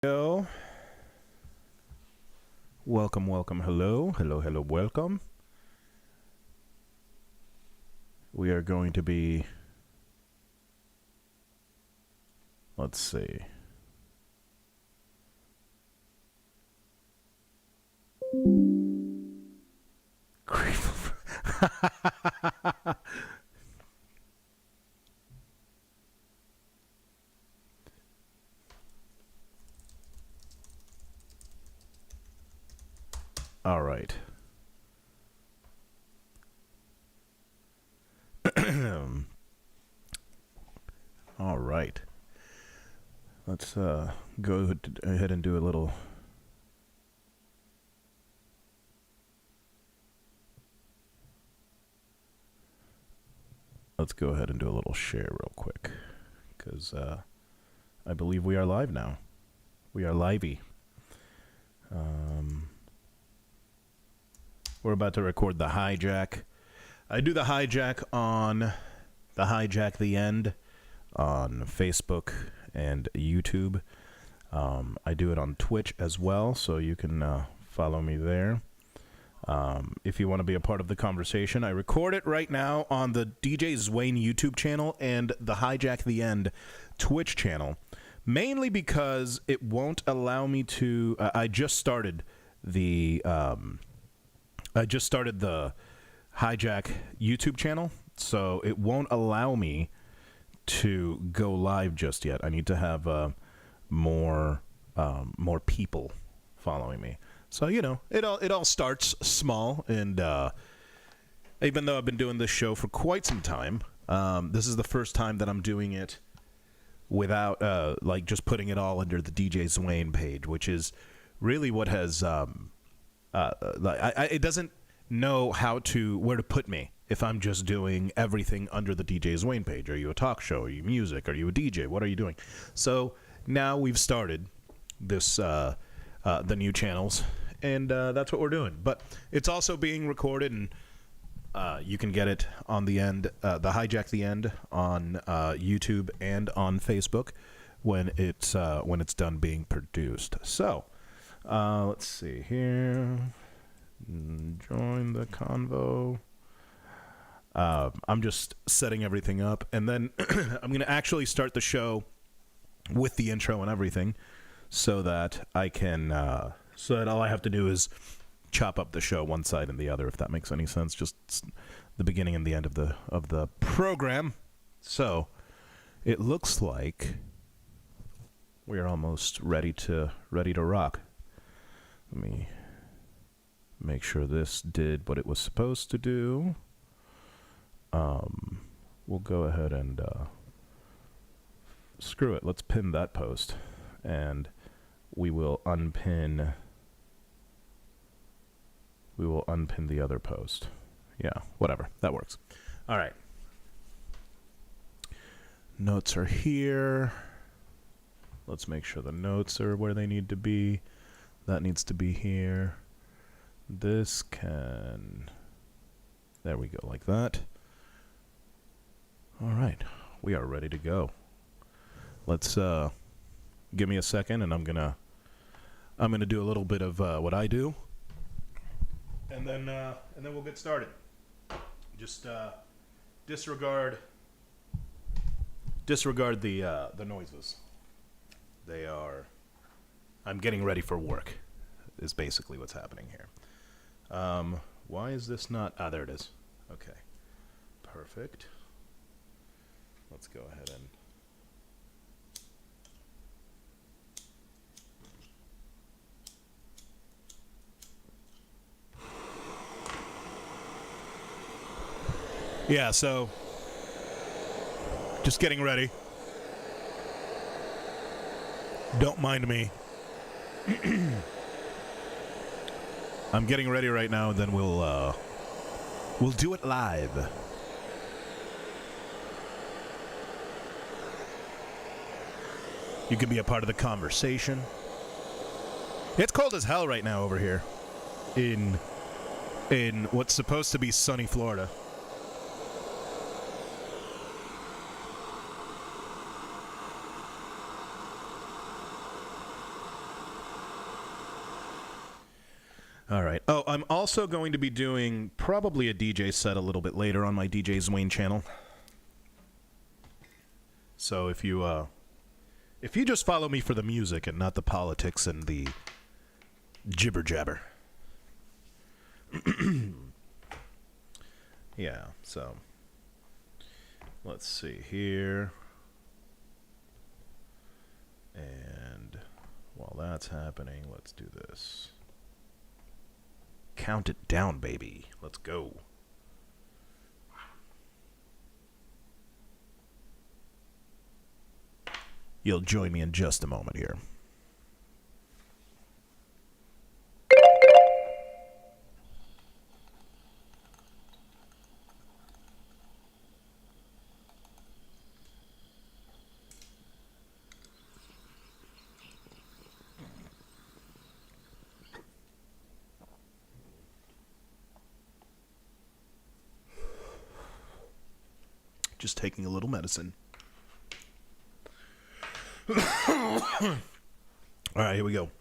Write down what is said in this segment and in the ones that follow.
Yo, welcome, hello, welcome. We are going to be, let's see. All right. All right. Let's go ahead and do a little. Let's go ahead and do a little share real quick, because I believe we are live now. We are livey. We're about to record the hijack. I do the hijack on the hijack the end on Facebook and YouTube. I do it on Twitch as well, so you can follow me there. If you want to be a part of the conversation, I record it right now on the DJ Zwane YouTube channel and the Hijack the End Twitch channel, mainly because it won't allow me to. I just started the Hijack YouTube channel, so it won't allow me to go live just yet. I need to have more people following me. So, you know, it all starts small, and even though I've been doing this show for quite some time, this is the first time that I'm doing it without like just putting it all under the DJ Zwane page, which is really what has it doesn't know where to put me if I'm just doing everything under the DJ Zwane page. Are you a talk show? Are you music? Are you a DJ? What are you doing? So now we've started this the new channels, and that's what we're doing. But it's also being recorded, and you can get it on the end, the Hijack the End on YouTube and on Facebook when it's done being produced. So let's see here. Join the Convo. I'm just setting everything up, and then I'm going to actually start the show with the intro and everything, so that I can, so that all I have to do is chop up the show one side and the other, if that makes any sense. Just the beginning and the end of the program. So it looks like we are almost ready to rock. Let me make sure this did what it was supposed to do. We'll go ahead and screw it. Let's pin that post, and we will unpin the other post. Yeah, whatever. That works. All right. Notes are here. Let's make sure the notes are where they need to be. That needs to be here. This can... There we go, like that. All right. We are ready to go. Let's give me a second, and I'm gonna do a little bit of what I do, and then we'll get started. Just disregard the noises. They are. I'm getting ready for work. Is basically what's happening here. Why is this not? Ah, there it is. Okay, perfect. Let's go ahead and. Yeah, so just getting ready. Don't mind me. I'm getting ready right now, and then we'll do it live. You can be a part of the conversation. It's cold as hell right now over here in what's supposed to be sunny Florida. All right. Oh, I'm also going to be doing probably a DJ set a little bit later on my DJ Zwane channel. So if you just follow me for the music and not the politics and the jibber jabber. Yeah, so let's see here. And while that's happening, let's do this. Count it down, baby. Let's go. You'll join me in just a moment here. Just taking a little medicine. All right, here we go.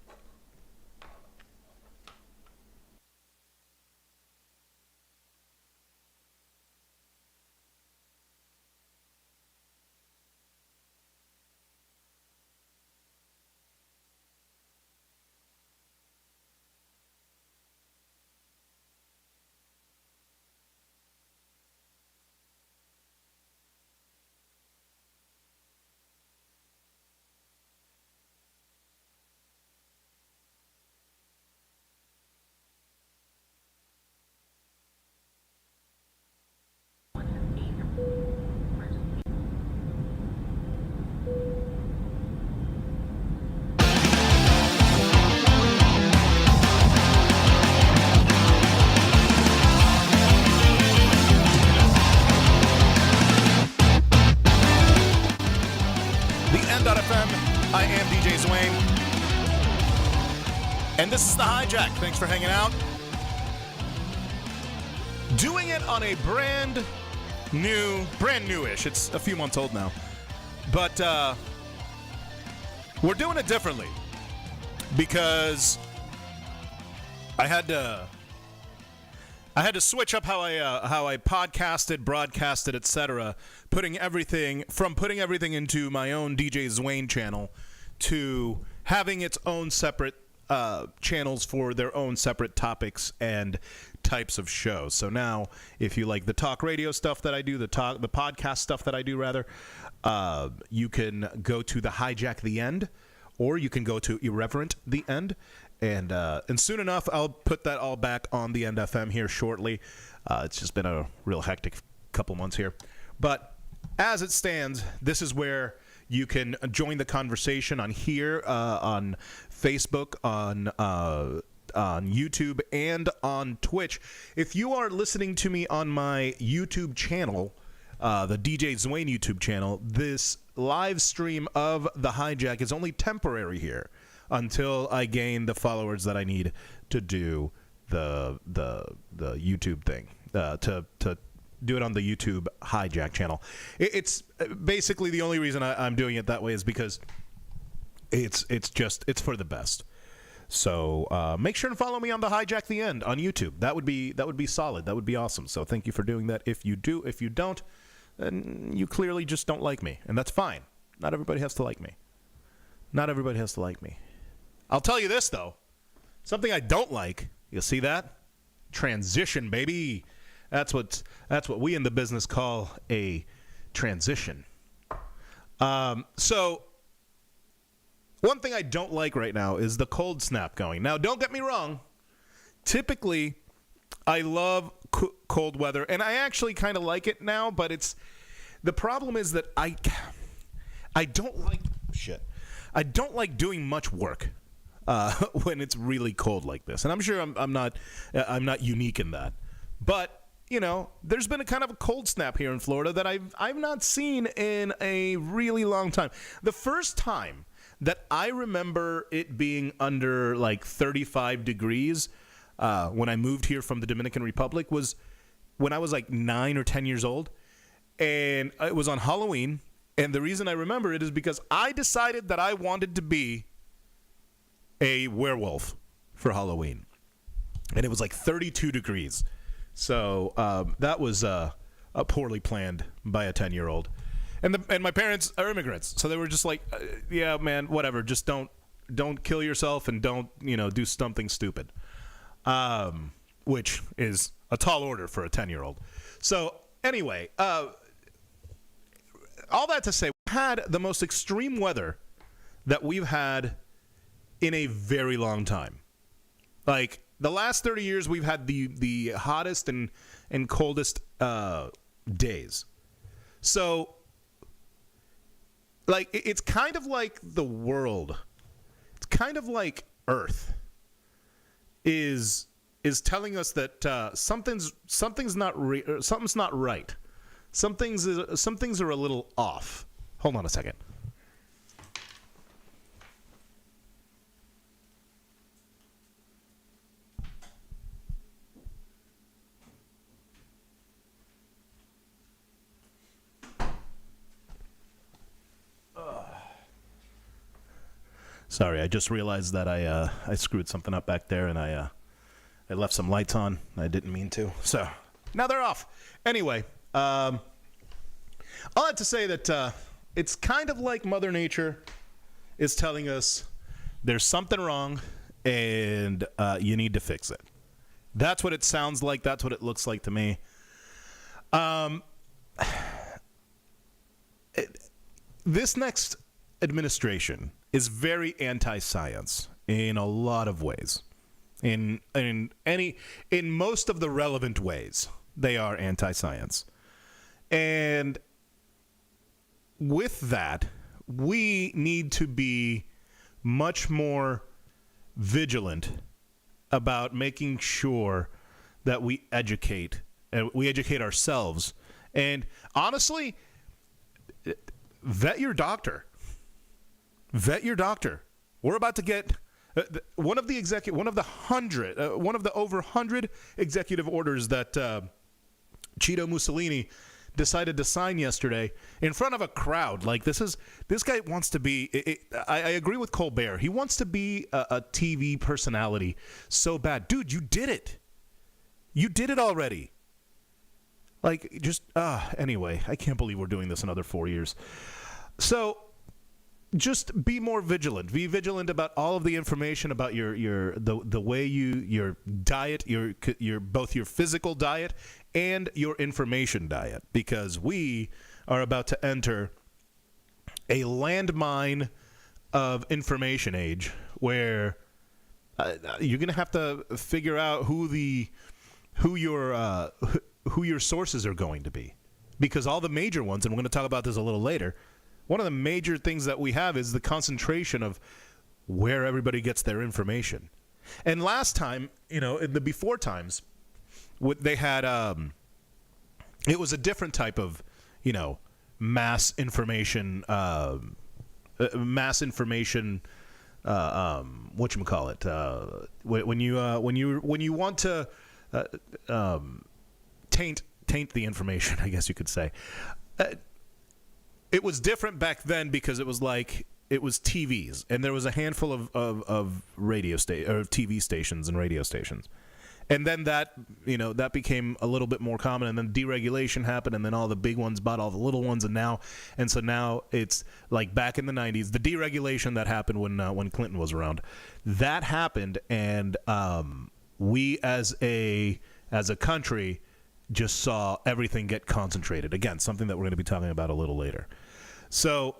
FM. I am DJ Zwane. And this is the Hijack. Thanks for hanging out. Doing it on a brand newish. It's a few months old now. But we're doing it differently because I had to switch up how I podcasted, broadcasted, etc. Putting everything into my own DJ Zwane channel to having its own separate channels for their own separate topics and types of shows. So now, if you like the talk radio stuff that I do, the podcast stuff that I do, rather, you can go to the Hijack the End, or you can go to Irreverent the End. And soon enough, I'll put that all back on the End FM here shortly. It's just been a real hectic couple months here. But as it stands, this is where you can join the conversation on here, on Facebook, on YouTube, and on Twitch. If you are listening to me on my YouTube channel, the DJ Zwane YouTube channel, this live stream of the Hijack is only temporary here until I gain the followers that I need to do the YouTube thing, to do it on the YouTube Hijack channel. It's basically the only reason I'm doing it that way is because it's for the best. So make sure to follow me on the Hijack the End on YouTube. That would be solid. That would be awesome. So thank you for doing that. If you do, if you don't, then you clearly just don't like me, and that's fine. Not everybody has to like me. Not everybody has to like me. I'll tell you this, though. Something I don't like. You see that? Transition, baby. That's what we in the business call a transition. So one thing I don't like right now is the cold snap going. Now, don't get me wrong. Typically, I love cold weather, and I actually kind of like it now, but the problem is that I don't like shit. I don't like doing much work when it's really cold like this, and I'm sure I'm not unique in that. But there's been a kind of a cold snap here in Florida that I've not seen in a really long time. The first time that I remember it being under like 35 degrees when I moved here from the Dominican Republic was when I was like 9 or 10 years old, and it was on Halloween. And the reason I remember it is because I decided that I wanted to be a werewolf for Halloween. and it was like 32 degrees. So that was poorly planned by a 10-year-old. And my parents are immigrants, so they were just like, yeah, man, whatever. Just don't kill yourself and don't do something stupid, which is a tall order for a 10-year-old. So anyway, all that to say, we had the most extreme weather that we've had in a very long time. Like the last 30 years, we've had the hottest and coldest days. So, like, it's kind of like the world. It's kind of like Earth is telling us that something's not right. Some things are a little off. Hold on a second. Sorry, I just realized that I screwed something up back there, and I left some lights on. I didn't mean to, so now they're off. Anyway, all that to say that it's kind of like Mother Nature is telling us there's something wrong, and you need to fix it. That's what it sounds like. That's what it looks like to me. This next administration is very anti-science in a lot of ways. In most of the relevant ways, they are anti-science. And with that, we need to be much more vigilant about making sure that we educate ourselves. And honestly, vet your doctor. We're about to get one of the over 100 executive orders that Cheeto Mussolini decided to sign yesterday in front of a crowd. Like, this guy wants to be. I agree with Colbert. He wants to be a TV personality so bad, dude. You did it. You did it already. Like, just anyway, I can't believe we're doing this another 4 years. So, just be more vigilant. Be vigilant about all of the information about the way your diet, your both your physical diet and your information diet, because we are about to enter a landmine of information age where you're going to have to figure out who your sources are going to be, because all the major ones, and we're going to talk about this a little later. One of the major things that we have is the concentration of where everybody gets their information. And last time, in the before times, they had it was a different type of, mass information. Whatchamacallit? When you want to taint the information, I guess you could say. It was different back then because it was TVs, and there was a handful of TV stations and radio stations, and then that became a little bit more common, and then deregulation happened, and then all the big ones bought all the little ones, and so now it's like back in the 90s, the deregulation that happened when Clinton was around, that happened, and we as a country just saw everything get concentrated. Again, something that we're going to be talking about a little later. So,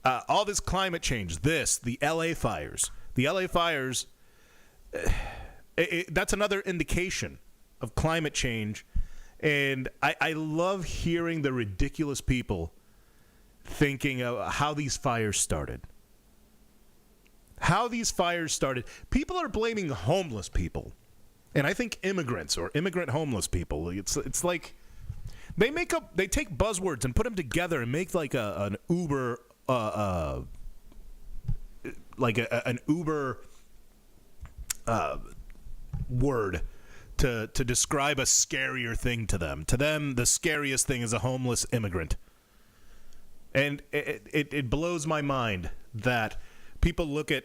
all this climate change, the LA fires. The LA fires, that's another indication of climate change. And I love hearing the ridiculous people thinking of how these fires started. People are blaming homeless people. And I think immigrants or immigrant homeless people, it's like they take buzzwords and put them together and make like an Uber word to describe a scarier thing to them. To them, the scariest thing is a homeless immigrant. And it blows my mind that people look at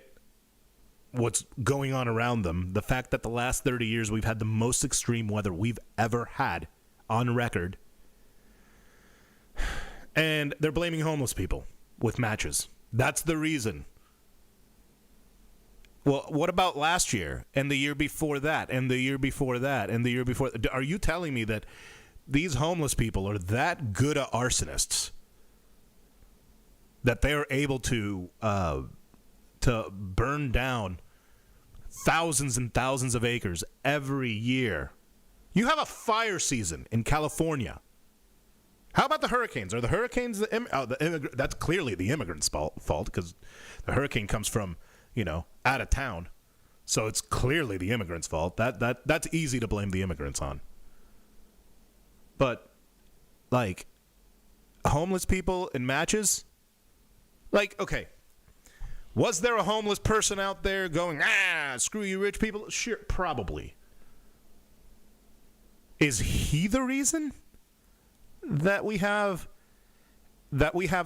what's going on around them, the fact that the last 30 years we've had the most extreme weather we've ever had on record, and they're blaming homeless people with matches. That's the reason. Well, what about last year and the year before that and the year before that and the year before? Are you telling me that these homeless people are that good at arsonists that they are able to burn down thousands and thousands of acres every year? You have a fire season in California. How about the hurricanes? Are the hurricanes that's clearly the immigrants' fault because the hurricane comes from, out of town. So it's clearly the immigrants' fault. That's easy to blame the immigrants on. But, like, homeless people in matches? Like, okay, was there a homeless person out there going, screw you rich people? Sure, probably. Is he the reason that we have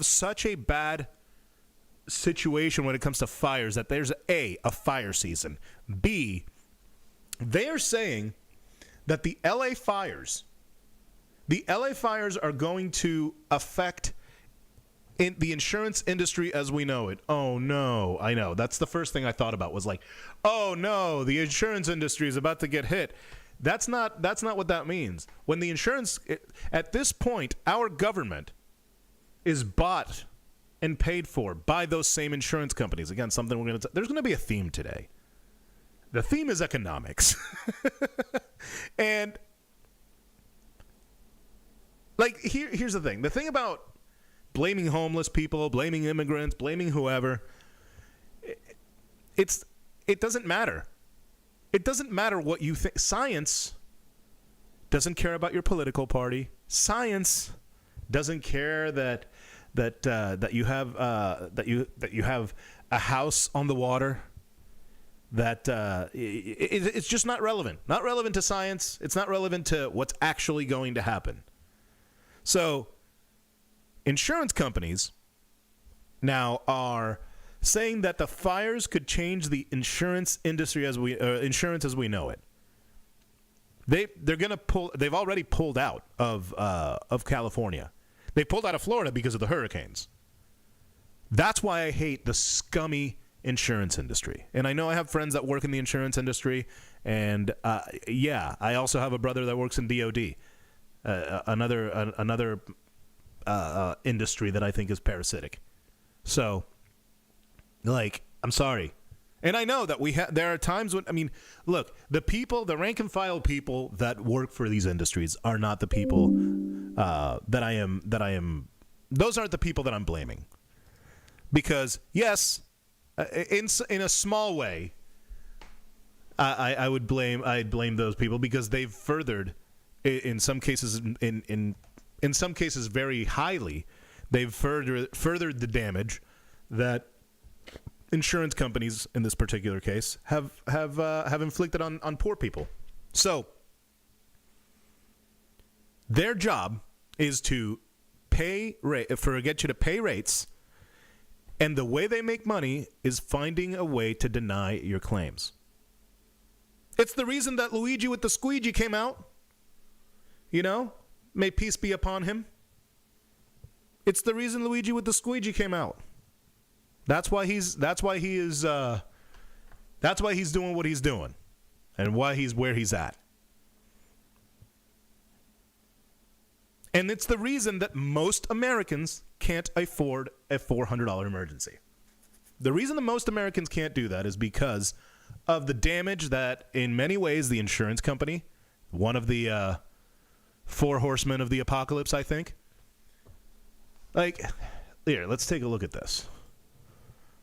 such a bad situation when it comes to fires, that there's a fire season? B, they are saying that the LA fires are going to affect in the insurance industry as we know it. Oh no, I know. That's the first thing I thought about was like, oh no, the insurance industry is about to get hit. That's not what that means. When the insurance, at this point, our government is bought and paid for by those same insurance companies. Again, something we're going to... There's going to be a theme today. The theme is economics. And, like, here's the thing. The thing about blaming homeless people, blaming immigrants, blaming whoever, it doesn't matter. It doesn't matter what you think. Science doesn't care about your political party. Science doesn't care that you have a house on the water. It's just not relevant. Not relevant to science. It's not relevant to what's actually going to happen. So, insurance companies now are saying that the fires could change the insurance industry insurance as we know it. They're going to pull. They've already pulled out of California. They pulled out of Florida because of the hurricanes. That's why I hate the scummy insurance industry. And I know I have friends that work in the insurance industry, and I also have a brother that works in DOD, another industry that I think is parasitic. So, like, I'm sorry. And I know that there are times when, look, the rank and file people that work for these industries are not the people that I am, those aren't the people that I'm blaming. Because, yes, in a small way, I'd blame those people because they've furthered, in some cases, in some cases very highly, they've furthered the damage that insurance companies, in this particular case, have inflicted on poor people. So their job is to get you to pay rates, and the way they make money is finding a way to deny your claims. It's the reason that Luigi with the squeegee came out. May peace be upon him. It's the reason Luigi with the squeegee came out. That's why he's doing what he's doing, and why he's where he's at. And it's the reason that most Americans can't afford a $400 emergency. The reason that most Americans can't do that is because of the damage that, in many ways, the insurance company, one of the four horsemen of the apocalypse, I think. Like, here, let's take a look at this.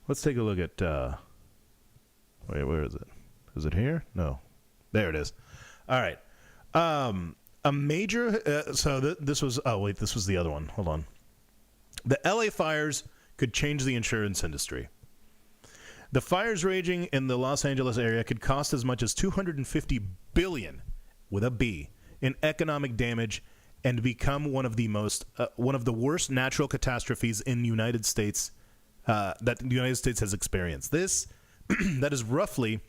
Let's take a look at, wait, where is it? Is it here? No. There it is. All right. A major, this was the other one. Hold on. The LA fires could change the insurance industry. The fires raging in the Los Angeles area could cost as much as $250 billion, with a B, in economic damage, and become one of the worst natural catastrophes in the United States that the United States has experienced. This That is roughly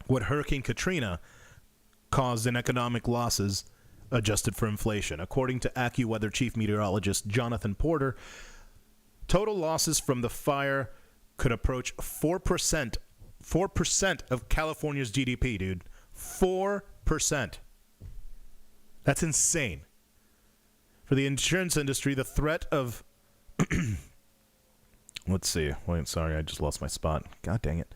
what Hurricane Katrina caused in economic losses adjusted for inflation. According to AccuWeather chief meteorologist Jonathan Porter, total losses from the fire could approach 4%. 4% of California's GDP, dude. 4%. That's insane. For the insurance industry, the threat of... Let's see. Wait, sorry, I just lost my spot. God dang it.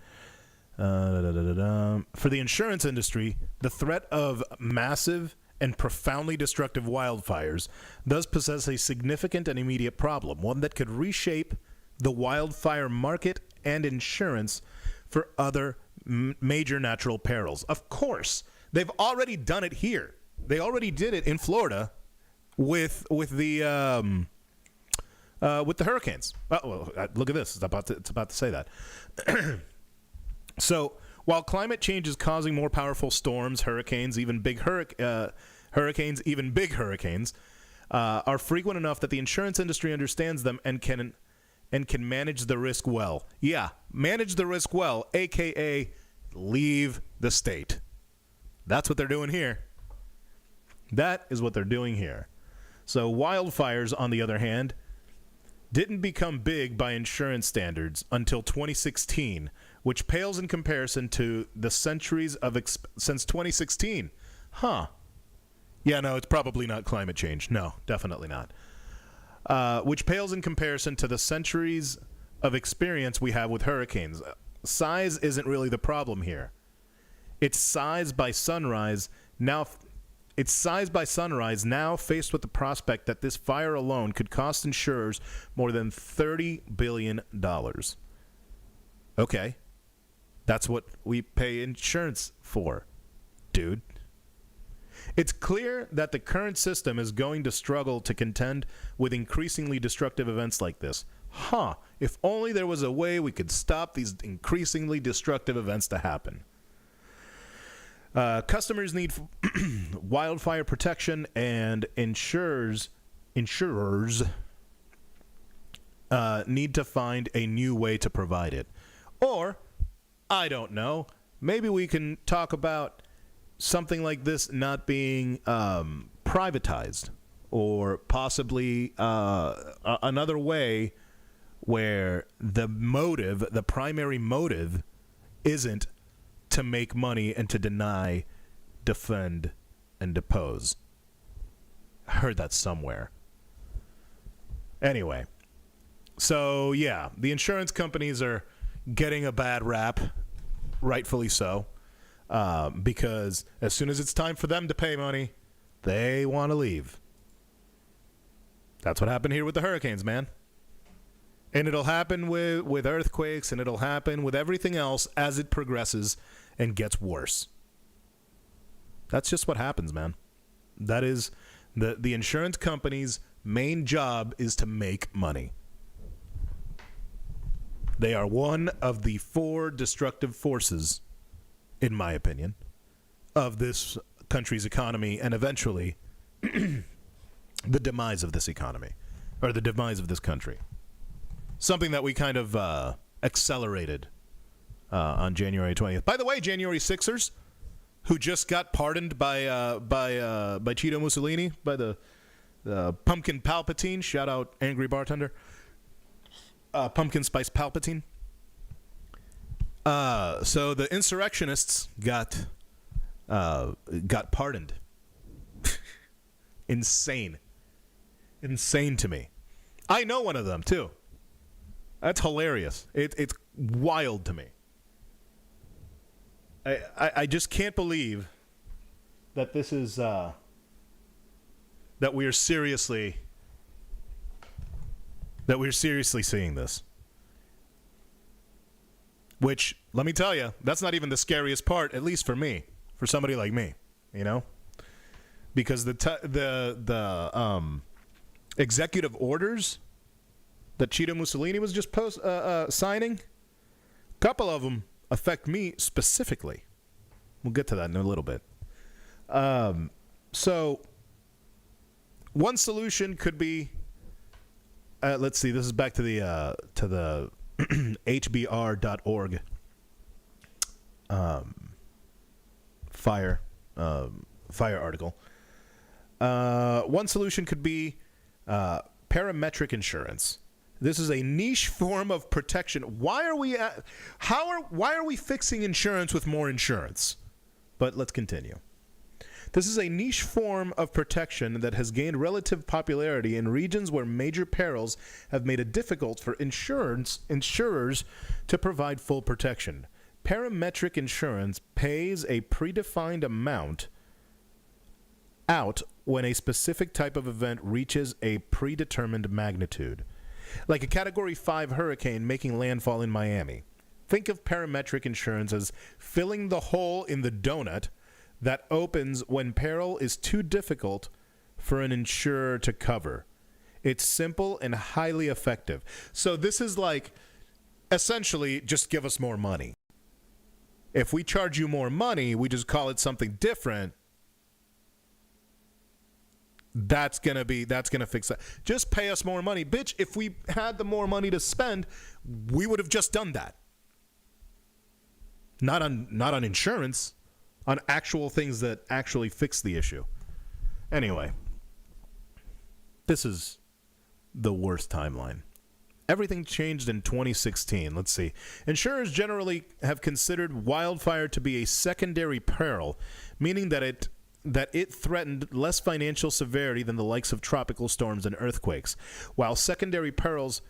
For the insurance industry, the threat of massive and profoundly destructive wildfires does possess a significant and immediate problem, one that could reshape the wildfire market and insurance for other major natural perils. Of course, they've already done it here. They already did it in Florida with the hurricanes. Look at this. It's about to say that. So, while climate change is causing more powerful storms, hurricanes, even big hurricanes, are frequent enough that the insurance industry understands them and can manage the risk well. Yeah, manage the risk well, a.k.a. leave the state. That's what they're doing here. That is what they're doing here. So wildfires, on the other hand, didn't become big by insurance standards until 2016, which pales in comparison to the centuries of since 2016. Huh. Yeah, no, it's probably not climate change. No, definitely not. Which pales in comparison to the centuries of experience we have with hurricanes. Size isn't really the problem here. It's size by sunrise now faced with the prospect that this fire alone could cost insurers more than $30 billion. Okay. That's what we pay insurance for, dude. It's clear that the current system is going to struggle to contend with increasingly destructive events like this. If only there was a way we could stop these increasingly destructive events to happen. Customers need wildfire protection, and insurers need to find a new way to provide it. Or, I don't know, maybe we can talk about something like this not being privatized, or possibly another way where the primary motive isn't to make money and to deny, defend, and depose. I heard that somewhere. Anyway, so yeah, the insurance companies are getting a bad rap, rightfully so, because as soon as it's time for them to pay money, they want to leave. That's what happened here with the hurricanes, man. And it'll happen with earthquakes, and it'll happen with everything else as it progresses and gets worse. That's just what happens, man. That is the insurance company's main job is to make money. They are one of the 4 destructive forces, in my opinion, of this country's economy, and eventually the demise of this economy, or the demise of this country. Something that we kind of accelerated on January 20th. By the way, January 6ers, who just got pardoned by Cheeto Mussolini, by the Pumpkin Palpatine. Shout out Angry Bartender. Pumpkin Spice Palpatine. So the insurrectionists got pardoned. Insane to me. I know one of them too. That's hilarious. It's wild to me. I just can't believe that this is that we're seriously seeing this. Which, let me tell you, that's not even the scariest part, at least for me, for somebody like me, you know, because the executive orders that Cheeto Mussolini was just signing, a couple of them affect me specifically. We'll get to that in a little bit. So one solution could be, let's see, this is back to the HBR.org fire article. One solution could be parametric insurance. This is a niche form of protection. Why are we fixing insurance with more insurance? But let's continue. This is a niche form of protection that has gained relative popularity in regions where major perils have made it difficult for insurers to provide full protection. Parametric insurance pays a predefined amount out when a specific type of event reaches a predetermined magnitude. Like a Category 5 hurricane making landfall in Miami. Think of parametric insurance as filling the hole in the donut that opens when peril is too difficult for an insurer to cover. It's simple and highly effective. So this is like, essentially, just give us more money. If we charge you more money, we just call it something different. That's gonna fix that. Just pay us more money. Bitch, if we had the more money to spend, we would have just done that. Not on insurance, on actual things that actually fix the issue. Anyway, this is the worst timeline. Everything changed in 2016. Let's see. Insurers generally have considered wildfire to be a secondary peril, meaning that it threatened less financial severity than the likes of tropical storms and earthquakes. While secondary perils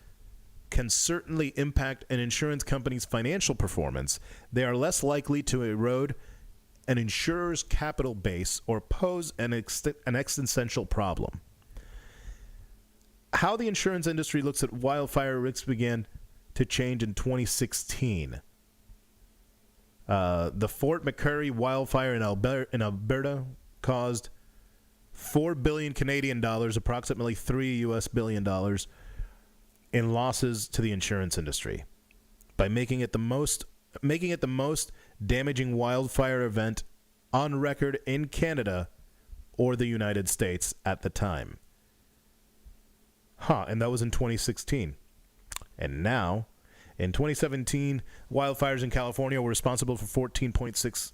can certainly impact an insurance company's financial performance, they are less likely to erode an insurer's capital base or pose an existential problem. How the insurance industry looks at wildfire risks began to change in 2016. The Fort McMurray wildfire in Alberta caused $4 billion Canadian dollars, approximately $3 billion US, in losses to the insurance industry by making it the most damaging wildfire event on record in Canada or the United States at the time. And that was in 2016. And now, in 2017, wildfires in California were responsible for $14.6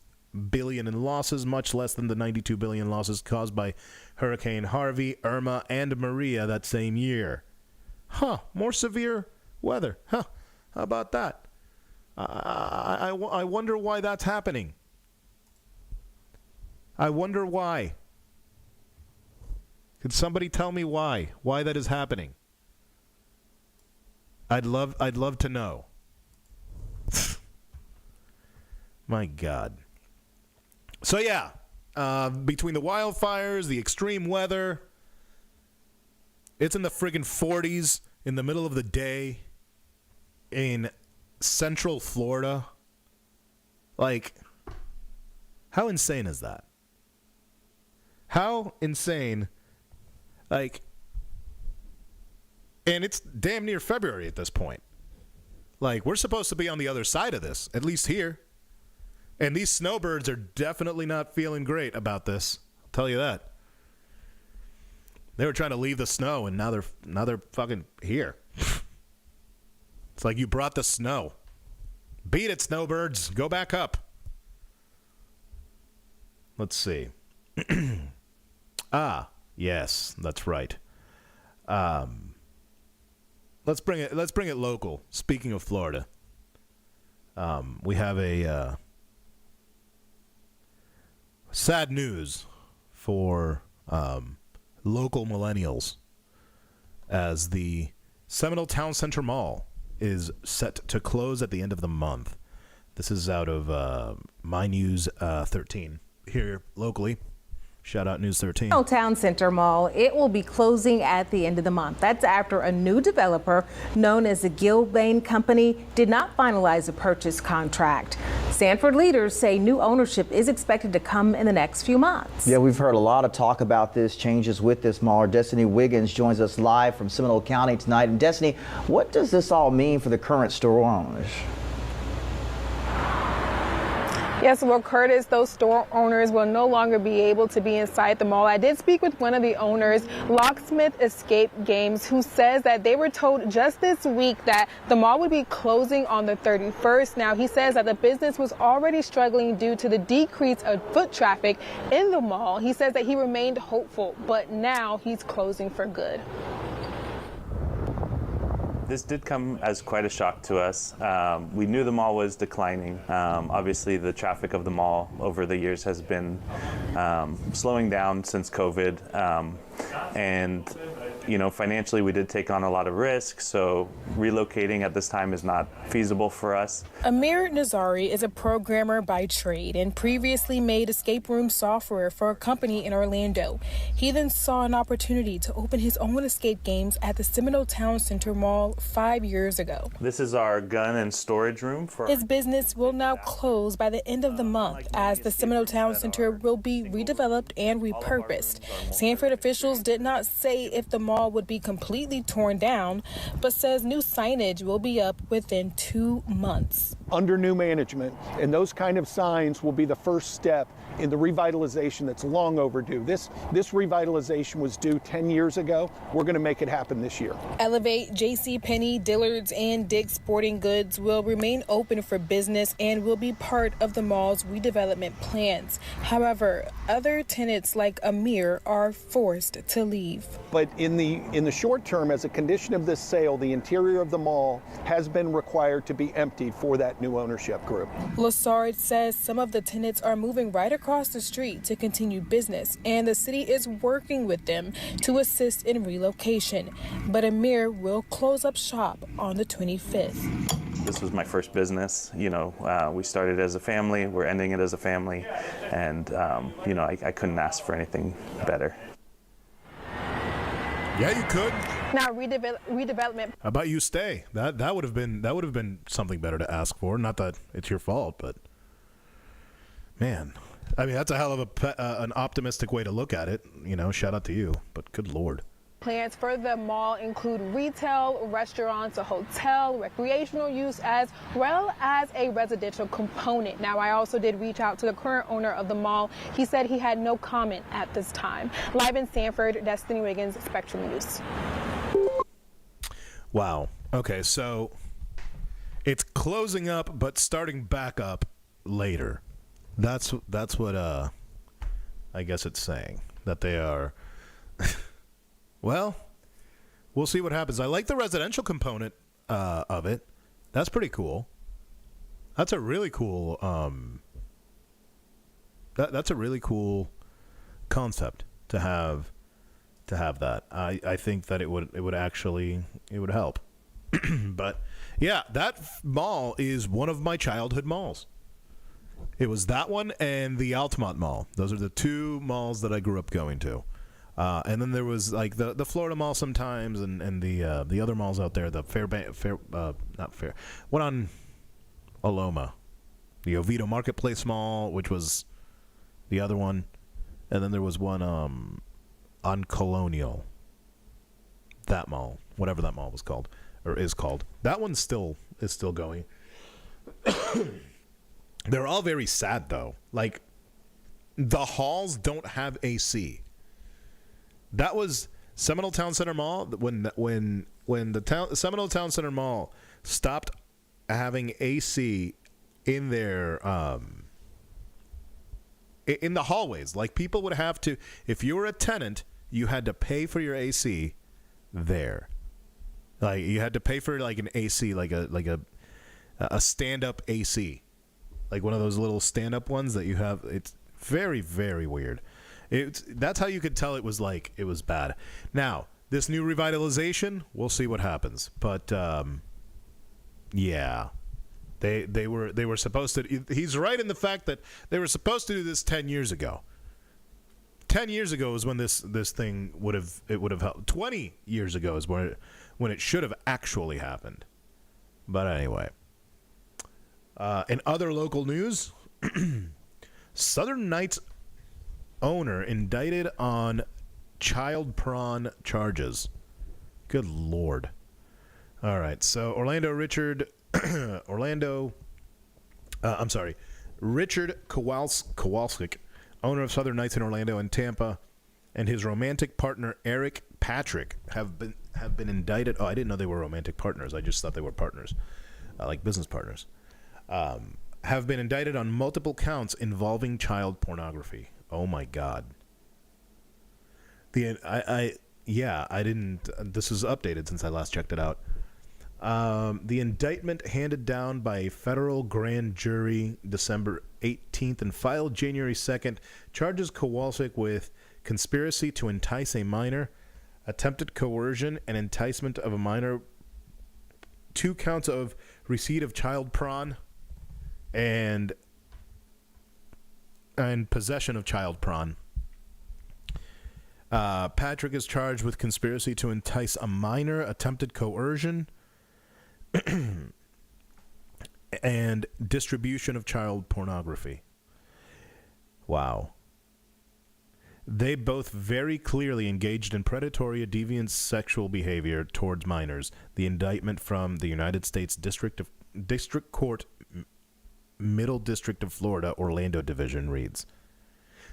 billion in losses, much less than the $92 billion losses caused by Hurricane Harvey, Irma, and Maria that same year. More severe weather. How about that? I wonder why that's happening. I wonder why. Could somebody tell me why that is happening? I'd love to know. My God. So yeah, between the wildfires, the extreme weather, it's in the friggin' 40s in the middle of the day in Central Florida. Like, how insane is that? How insane? Like, and it's damn near February at this point. Like, we're supposed to be on the other side of this, at least here. And these snowbirds are definitely not feeling great about this. I'll tell you that. They were trying to leave the snow, and now they're fucking here. It's like you brought the snow. Beat it, snowbirds. Go back up. Let's see. Yes, that's right. Let's bring it local. Speaking of Florida, we have a sad news for local millennials, as the Seminole Town Center Mall is set to close at the end of the month. This is out of My News 13 here locally. Shout out News 13. Town Center Mall, it will be closing at the end of the month. That's after a new developer known as the Gilbane Company did not finalize a purchase contract. Sanford leaders say new ownership is expected to come in the next few months. Yeah, we've heard a lot of talk about this, changes with this mall. Our Destiny Wiggins joins us live from Seminole County tonight. And Destiny, what does this all mean for the current store owners? Yes, well, Curtis, those store owners will no longer be able to be inside the mall. I did speak with one of the owners, Locksmith Escape Games, who says that they were told just this week that the mall would be closing on the 31st. Now, he says that the business was already struggling due to the decrease of foot traffic in the mall. He says that he remained hopeful, but now he's closing for good. This did come as quite a shock to us. We knew the mall was declining. Obviously, the traffic of the mall over the years has been slowing down since COVID. And financially, we did take on a lot of risk, so relocating at this time is not feasible for us. Amir Nazari is a programmer by trade and previously made escape room software for a company in Orlando. He then saw an opportunity to open his own escape games at the Seminole Town Center Mall 5 years ago. This is our gun and storage room. His business will now close by the end of the month as the Seminole Town Center will be redeveloped and repurposed. Sanford officials did not say if the mall would be completely torn down, but says new signage will be up within 2 months. Under new management, and those kind of signs will be the first step in the revitalization that's long overdue. This revitalization was due 10 years ago. We're going to make it happen this year. Elevate, JCPenney, Dillard's, and Dick's Sporting Goods will remain open for business and will be part of the mall's redevelopment plans. However, other tenants like Amir are forced to leave. But in the short term, as a condition of this sale, the interior of the mall has been required to be emptied for that new ownership group. Lassard says some of the tenants are moving right across the street to continue business, and the city is working with them to assist in relocation. But Amir will close up shop on the 25th. This was my first business. We started as a family, we're ending it as a family, and I couldn't ask for anything better. Yeah, you could. Now redevelopment. How about you stay? That would have been something better to ask for. Not that it's your fault, but man, I mean that's a hell of an optimistic way to look at it. Shout out to you. But good Lord. Plans for the mall include retail, restaurants, a hotel, recreational use, as well as a residential component. Now, I also did reach out to the current owner of the mall. He said he had no comment at this time. Live in Sanford, Destiny Wiggins, Spectrum News. Wow. Okay, so it's closing up, but starting back up later. That's what I guess it's saying, that they are. Well, we'll see what happens. I like the residential component of it. That's pretty cool. That's a really cool. That's a really cool concept to have that. I think that it would help. But yeah, that mall is one of my childhood malls. It was that one and the Altamont Mall. Those are the two malls that I grew up going to. And then there was like the Florida Mall sometimes, and the other malls out there, the one on Aloma, the Oviedo Marketplace Mall, which was the other one, and then there was one on Colonial. That mall, whatever that mall was called or is called, that one is still going. They're all very sad though. Like the halls don't have AC. That was Seminole Town Center Mall. When the Seminole Town Center Mall stopped having AC in their in the hallways, like people would have to, if you were a tenant, you had to pay for your AC there. Like you had to pay for like an AC, like a stand-up AC, like one of those little stand-up ones that you have. It's very, very weird. That's how you could tell it was bad. Now, this new revitalization, we'll see what happens. But yeah, they were supposed to. He's right in the fact that they were supposed to do this 10 years ago. 10 years ago is when this thing would have helped. 20 years ago is when it should have actually happened. But anyway, in other local news, Southern Knights owner indicted on child prawn charges. Good Lord. All right, so Richard Kowalczyk, owner of Southern Nights in Orlando and Tampa, and his romantic partner Eric Patrick have been indicted. Oh, I didn't know they were romantic partners. I just thought they were partners, like business partners. Have been indicted on multiple counts involving child pornography. Oh my God. I didn't. This is updated since I last checked it out. The indictment handed down by a federal grand jury December 18th and filed January 2nd charges Kowalczyk with conspiracy to entice a minor, attempted coercion and enticement of a minor, 2 counts of receipt of child porn, and possession of child porn. Patrick is charged with conspiracy to entice a minor, attempted coercion, and distribution of child pornography. Wow. They both very clearly engaged in predatory, deviant sexual behavior towards minors. The indictment from the United States District Court, Middle District of Florida, Orlando Division reads,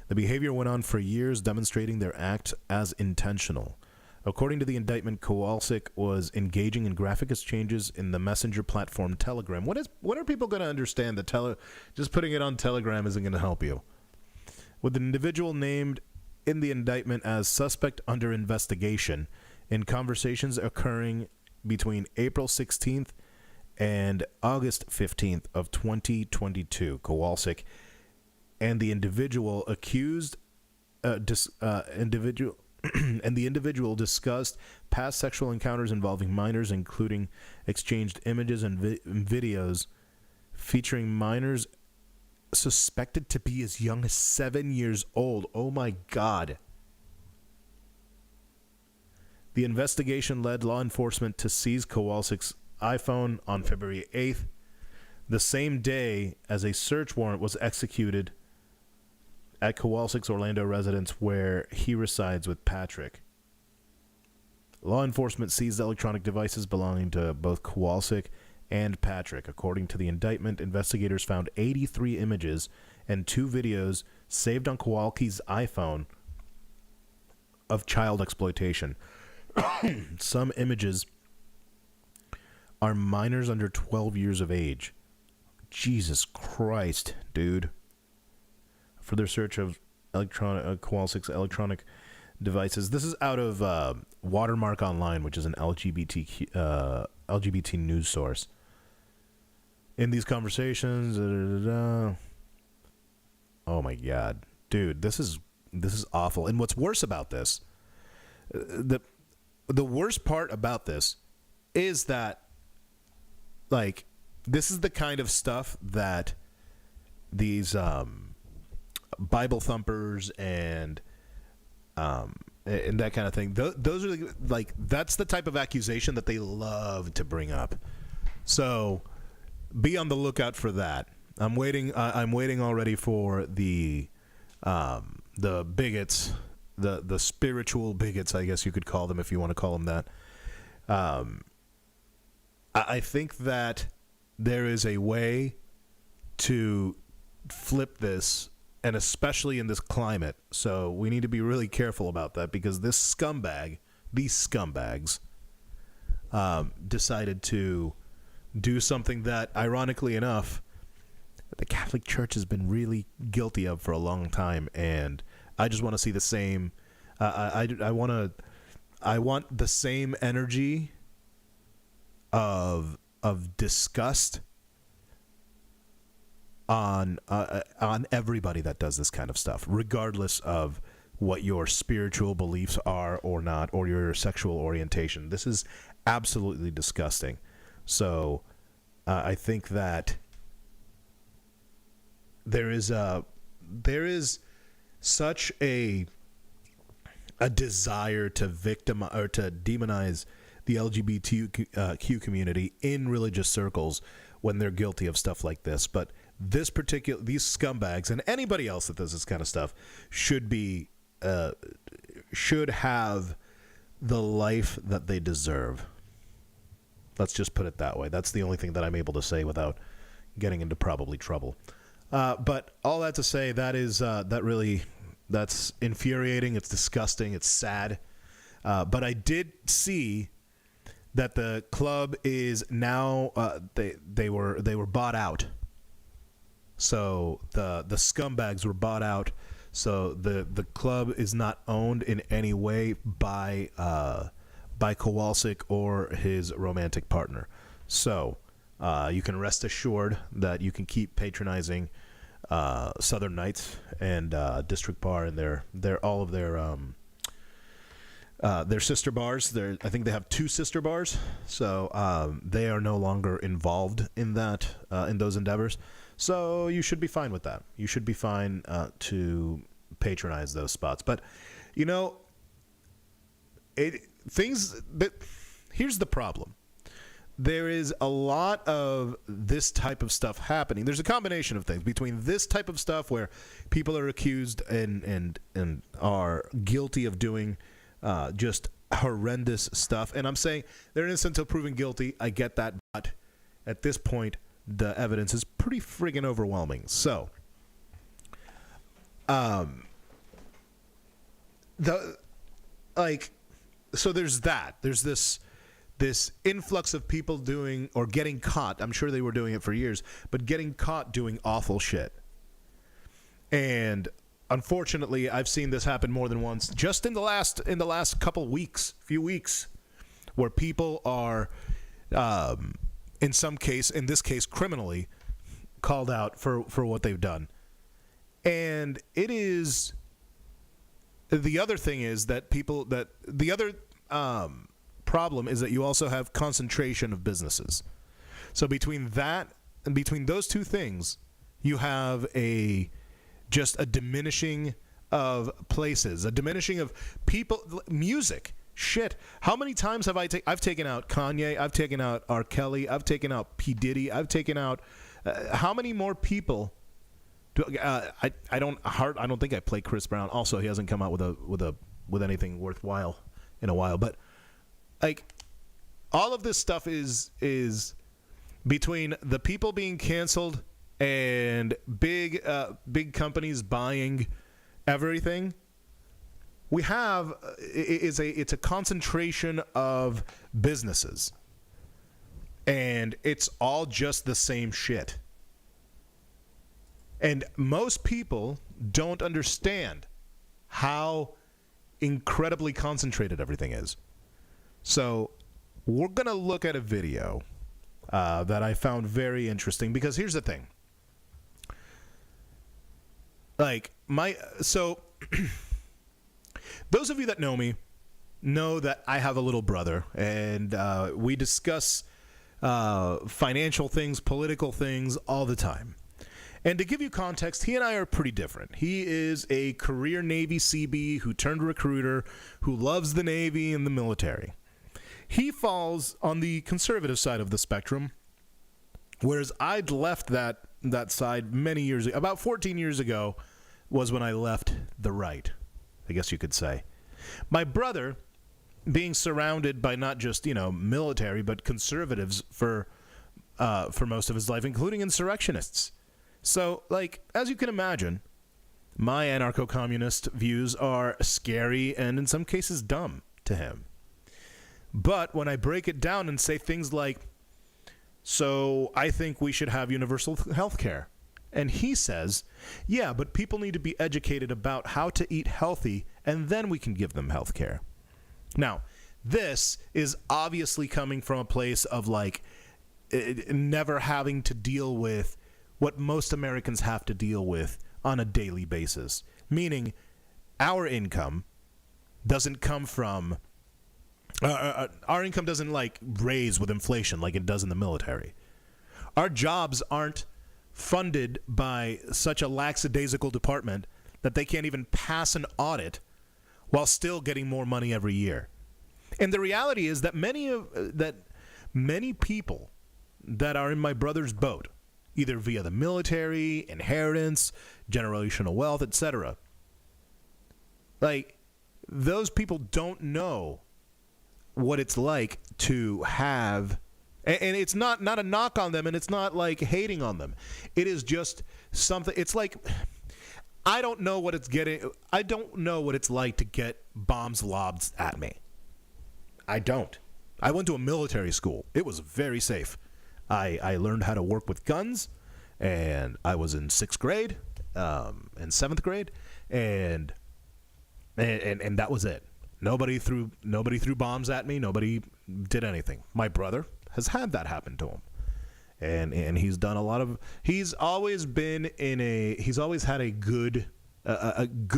the behavior went on for years, demonstrating their act as intentional. According to the indictment, Kowalczyk was engaging in graphic exchanges in the messenger platform Telegram. What are people going to understand that just putting it on Telegram isn't going to help you? With an individual named in the indictment as suspect under investigation in conversations occurring between April 16th and August 15th of 2022, Kowalczyk and the individual accused and the individual discussed past sexual encounters involving minors, including exchanged images and videos featuring minors suspected to be as young as 7 years old. Oh my God. The investigation led law enforcement to seize Kowalczyk's iPhone on February 8th, the same day as a search warrant was executed at Kowalczyk's Orlando residence where he resides with Patrick. Law enforcement seized electronic devices belonging to both Kowalczyk and Patrick. According to the indictment, investigators found 83 images and 2 videos saved on Kowalczyk's iPhone of child exploitation. Some images are minors under 12 years of age. Jesus Christ, dude. Further search of Kowalczyk's electronic devices. This is out of Watermark Online, which is an LGBT news source. In these conversations, oh my God, dude, this is awful. And what's worse about this, the worst part about this is that, like, this is the kind of stuff that these Bible thumpers and that kind of thing. Those are that's the type of accusation that they love to bring up. So be on the lookout for that. I'm waiting already for the bigots, the spiritual bigots, I guess you could call them if you want to call them that. I think that there is a way to flip this, and especially in this climate. So we need to be really careful about that, because these scumbags, decided to do something that, ironically enough, the Catholic Church has been really guilty of for a long time. And I just want to see the same. I want the same energy of disgust on everybody that does this kind of stuff, regardless of what your spiritual beliefs are or not, or your sexual orientation. This is absolutely disgusting. So I think that there is such a desire to victimize or to demonize the LGBTQ community in religious circles when they're guilty of stuff like this. But these scumbags and anybody else that does this kind of stuff should have the life that they deserve. Let's just put it that way. That's the only thing that I'm able to say without getting into probably trouble. But all that to say, that's infuriating. It's disgusting. It's sad. But I did see that the club is now they were bought out. So the scumbags were bought out. So the club is not owned in any way by Kowalczyk or his romantic partner. So you can rest assured that you can keep patronizing Southern Nights and District Bar and all of their sister bars. I think they have 2 sister bars. So they are no longer involved in those endeavors. So you should be fine with that. You should be fine to patronize those spots. But, here's the problem. There is a lot of this type of stuff happening. There's a combination of things between this type of stuff where people are accused and are guilty of doing just horrendous stuff. And I'm saying they're innocent until proven guilty. I get that. But at this point, the evidence is pretty friggin' overwhelming. So, so there's that. There's this influx of people doing or getting caught. I'm sure they were doing it for years, but getting caught doing awful shit. And unfortunately, I've seen this happen more than once. Just in the last few weeks, where people are, in this case, criminally called out for what they've done. And it is. The other thing is that the other problem is that you also have concentration of businesses. So between that and between those two things, you have just a diminishing of places, a diminishing of people, music. Shit. How many times have I've taken out Kanye, I've taken out R. Kelly, I've taken out P. Diddy, I've taken out how many more people? I don't think I play Chris Brown. Also, he hasn't come out with anything worthwhile in a while. But all of this stuff is between the people being canceled and big companies buying everything. We have it's a concentration of businesses, and it's all just the same shit. And most people don't understand how incredibly concentrated everything is. So we're going to look at a video that I found very interesting, because here's the thing. Those of you that know me know that I have a little brother, and we discuss financial things, political things all the time. And to give you context, he and I are pretty different. He is a career Navy CB who turned recruiter, who loves the Navy and the military. He falls on the conservative side of the spectrum, whereas I'd left that side many years ago. About 14 years ago was when I left the right, I guess you could say. My brother, being surrounded by not just, military, but conservatives for most of his life, including insurrectionists. So, as you can imagine, my anarcho-communist views are scary and in some cases dumb to him. But when I break it down and say things like, so I think we should have universal health care. And he says, yeah, but people need to be educated about how to eat healthy, and then we can give them health care. Now, this is obviously coming from a place of never having to deal with what most Americans have to deal with on a daily basis. Meaning, our income doesn't come from... our income doesn't, raise with inflation like it does in the military. Our jobs aren't funded by such a lackadaisical department that they can't even pass an audit while still getting more money every year. And the reality is that many people that are in my brother's boat, either via the military, inheritance, generational wealth, etc., those people don't know what it's like to have And it's not a knock on them, and it's not like hating on them. It is just something. It's like I don't know what it's like to get bombs lobbed at me. I don't. I went to a military school. It was very safe. I learned how to work with guns, and I was in 6th grade and 7th grade, and that was it. Nobody threw bombs at me. Nobody did anything. My brother has had that happen to him, and he's done a lot of. He's always had good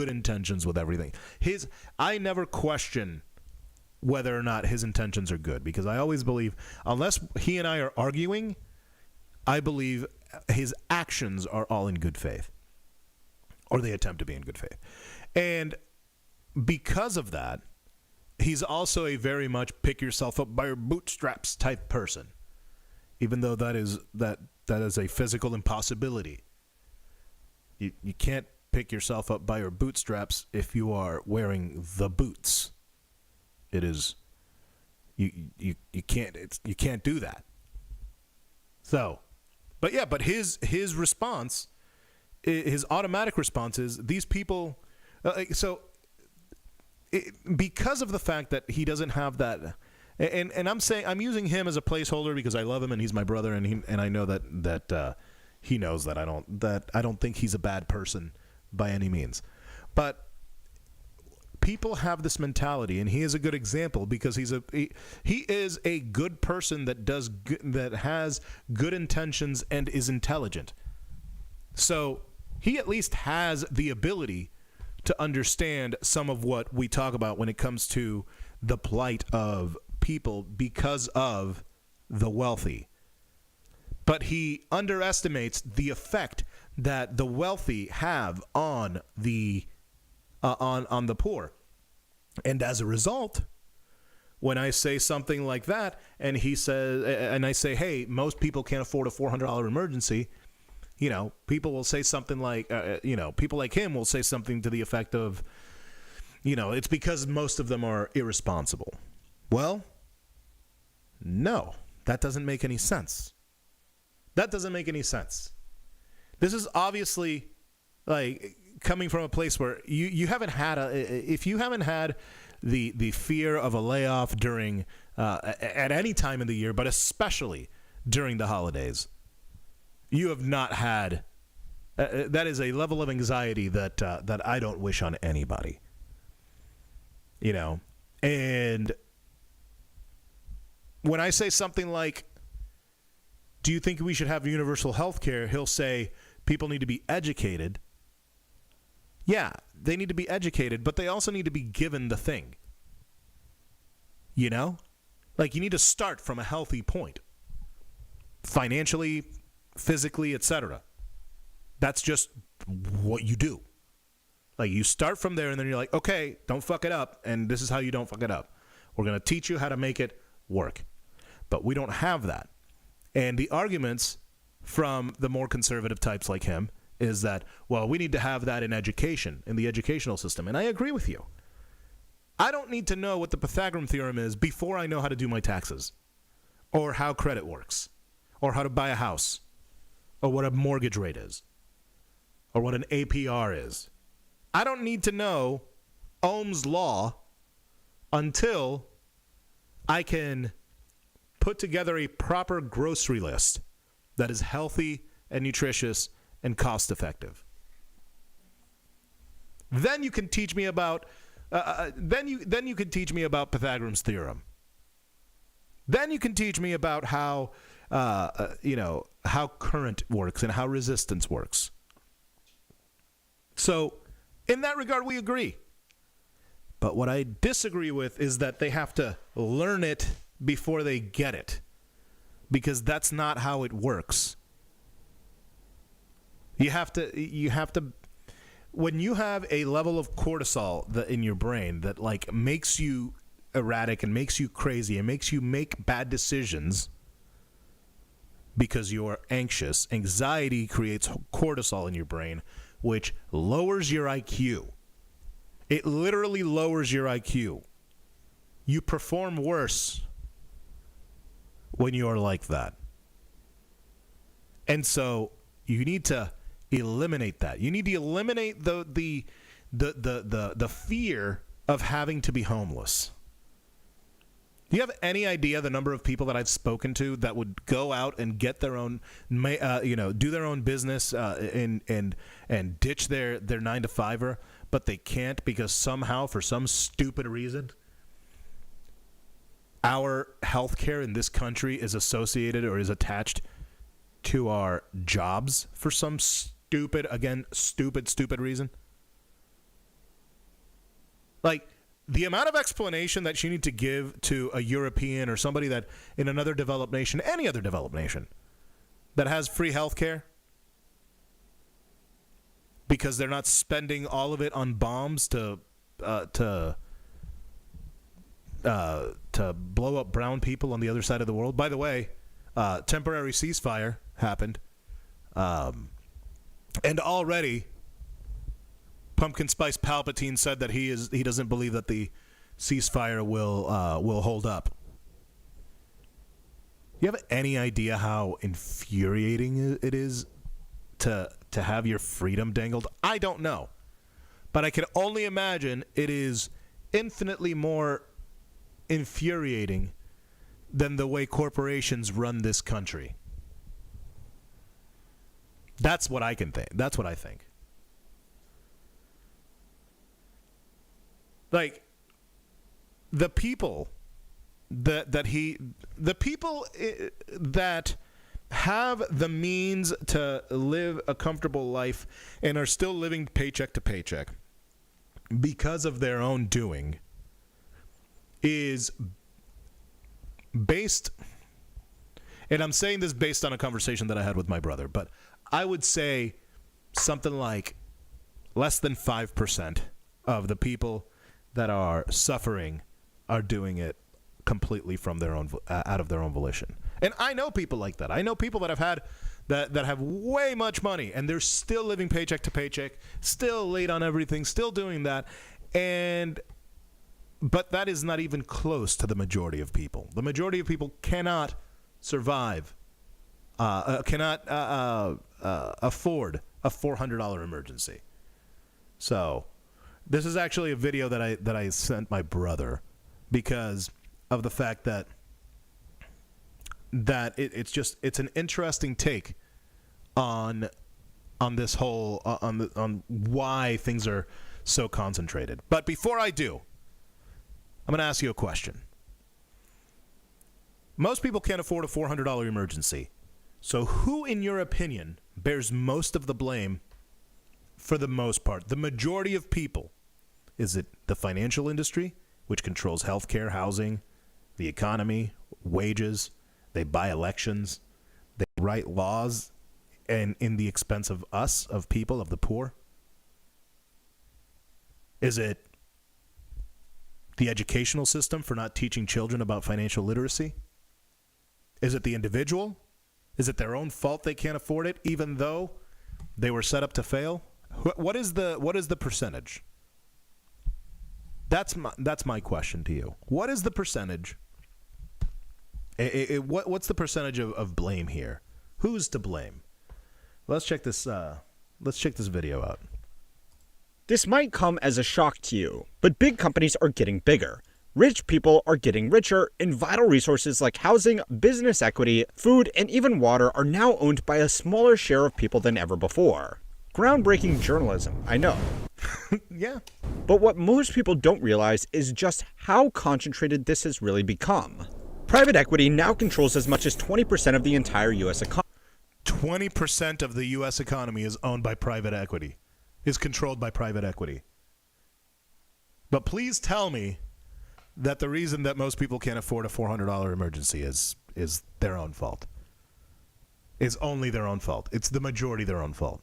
intentions with everything. I never question whether or not his intentions are good, because I always believe, unless he and I are arguing, I believe his actions are all in good faith, or they attempt to be in good faith. And because of that, he's also a very much pick yourself up by your bootstraps type person, even though that is a physical impossibility. You can't pick yourself up by your bootstraps if you are wearing the boots. It is you can't do that. So, but his response, his automatic response is these people. Because of the fact that he doesn't have that, and I'm using him as a placeholder because I love him and he's my brother, and I know that he knows that I don't think he's a bad person by any means, but people have this mentality, and he is a good example because he is a good person that has good intentions and is intelligent. So he at least has the ability to understand some of what we talk about when it comes to the plight of people because of the wealthy. But he underestimates the effect that the wealthy have on the poor. And as a result, when I say something like that, and I say, hey, most people can't afford a $400 emergency, people will say something like, people like him will say something to the effect of, it's because most of them are irresponsible. Well, no, that doesn't make any sense. That doesn't make any sense. This is obviously like coming from a place where you haven't had if you haven't had the fear of a layoff during at any time in the year, but especially during the holidays, you have not had. That is a level of anxiety that I don't wish on anybody. And when I say something like, "Do you think we should have universal health care?" he'll say, "People need to be educated." Yeah, they need to be educated, but they also need to be given the thing. Like you need to start from a healthy point. Financially, physically, etc. That's just what you do. Like you start from there and then you're like, okay, don't fuck it up, and this is how you don't fuck it up. We're going to teach you how to make it work. But we don't have that. And the arguments from the more conservative types like him is that, well, we need to have that in education, in the educational system. And I agree with you. I don't need to know what the Pythagorean theorem is before I know how to do my taxes, or how credit works, or how to buy a house, or what a mortgage rate is, or what an APR is. I don't need to know Ohm's law until I can put together a proper grocery list that is healthy and nutritious and cost effective. Then you can teach me about then you can teach me about Pythagorean's theorem. Then you can teach me about how how current works and how resistance works. So, in that regard, we agree. But what I disagree with is that they have to learn it before they get it, because that's not how it works. You have to when you have a level of cortisol in your brain that like makes you erratic and makes you crazy and makes you make bad decisions because you're anxious. Anxiety creates cortisol in your brain, which lowers your IQ. It literally lowers your IQ. You perform worse when you're like that. And so you need to eliminate that. You need to eliminate the fear of having to be homeless. Do you have any idea the number of people that I've spoken to that would go out and get their own, do their own business and ditch their 9-to-5er, but they can't because somehow, for some stupid reason, our healthcare in this country is associated or is attached to our jobs for some stupid reason? Like, the amount of explanation that you need to give to a European or somebody that in another developed nation, any other developed nation, that has free healthcare because they're not spending all of it on bombs to blow up brown people on the other side of the world. By the way, temporary ceasefire happened, and already Pumpkin Spice Palpatine said that he doesn't believe that the ceasefire will hold up. You have any idea how infuriating it is to have your freedom dangled? I don't know, but I can only imagine it is infinitely more infuriating than the way corporations run this country. That's what I can think. That's what I think. Like, the people that have the means to live a comfortable life and are still living paycheck to paycheck because of their own doing is based, and I'm saying this based on a conversation that I had with my brother, but I would say something like less than 5% of the people that are suffering are doing it completely from their own, out of their own volition. And I know people like that. I know people that have way much money and they're still living paycheck to paycheck, still late on everything, still doing that, but that is not even close to the majority of people. The majority of people cannot survive, cannot afford a $400 emergency. So this is actually a video that I sent my brother because of the fact that it's an interesting take on this whole on why things are so concentrated. But before I do, I'm going to ask you a question. Most people can't afford a $400 emergency. So who, in your opinion, bears most of the blame for the most part? The majority of people. Is it the financial industry, which controls healthcare, housing, the economy, wages? They buy elections. They write laws and in the expense of us, of people, of the poor? Is it the educational system for not teaching children about financial literacy? Is it the individual? Is it their own fault they can't afford it, even though they were set up to fail? What is the percentage? That's my question to you. What is the percentage? What's the percentage of blame here? Who's to blame? Let's check this video out. This might come as a shock to you, but big companies are getting bigger. Rich people are getting richer, and vital resources like housing, business equity, food, and even water are now owned by a smaller share of people than ever before. Groundbreaking journalism, I know. Yeah. But what most people don't realize is just how concentrated this has really become. Private equity now controls as much as 20% of the entire U.S. economy. 20% of the U.S. economy is owned by private equity, is controlled by private equity. But please tell me that the reason that most people can't afford a $400 emergency is their own fault. It's only their own fault. It's the majority their own fault.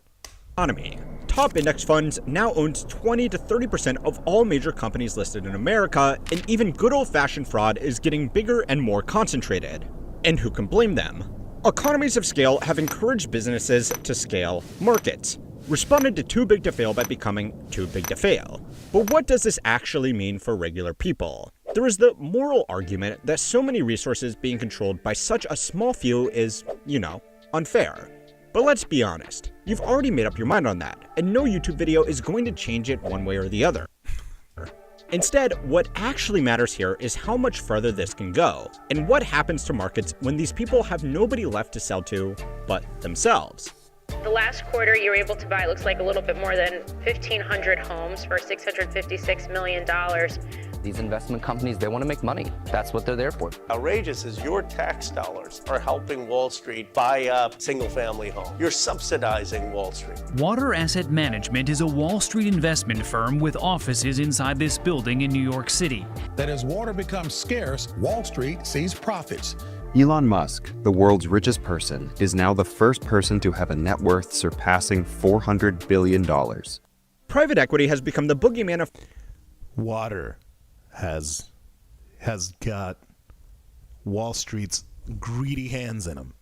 Top index funds now owns 20 to 30% of all major companies listed in America, and even good old-fashioned fraud is getting bigger and more concentrated. And who can blame them? Economies of scale have encouraged businesses to scale markets, responded to too big to fail by becoming too big to fail. But what does this actually mean for regular people? There is the moral argument that so many resources being controlled by such a small few is, unfair. But let's be honest, you've already made up your mind on that, and no YouTube video is going to change it one way or the other. Instead, what actually matters here is how much further this can go, and what happens to markets when these people have nobody left to sell to but themselves. The last quarter, you were able to buy, looks like a little bit more than 1,500 homes for $656 million. These investment companies, they want to make money. That's what they're there for. Outrageous is your tax dollars are helping Wall Street buy up single-family homes. You're subsidizing Wall Street. Water Asset Management is a Wall Street investment firm with offices inside this building in New York City. That as water becomes scarce, Wall Street sees profits. Elon Musk, the world's richest person, is now the first person to have a net worth surpassing $400 billion. Private equity has become the boogeyman of Water has got Wall Street's greedy hands in them.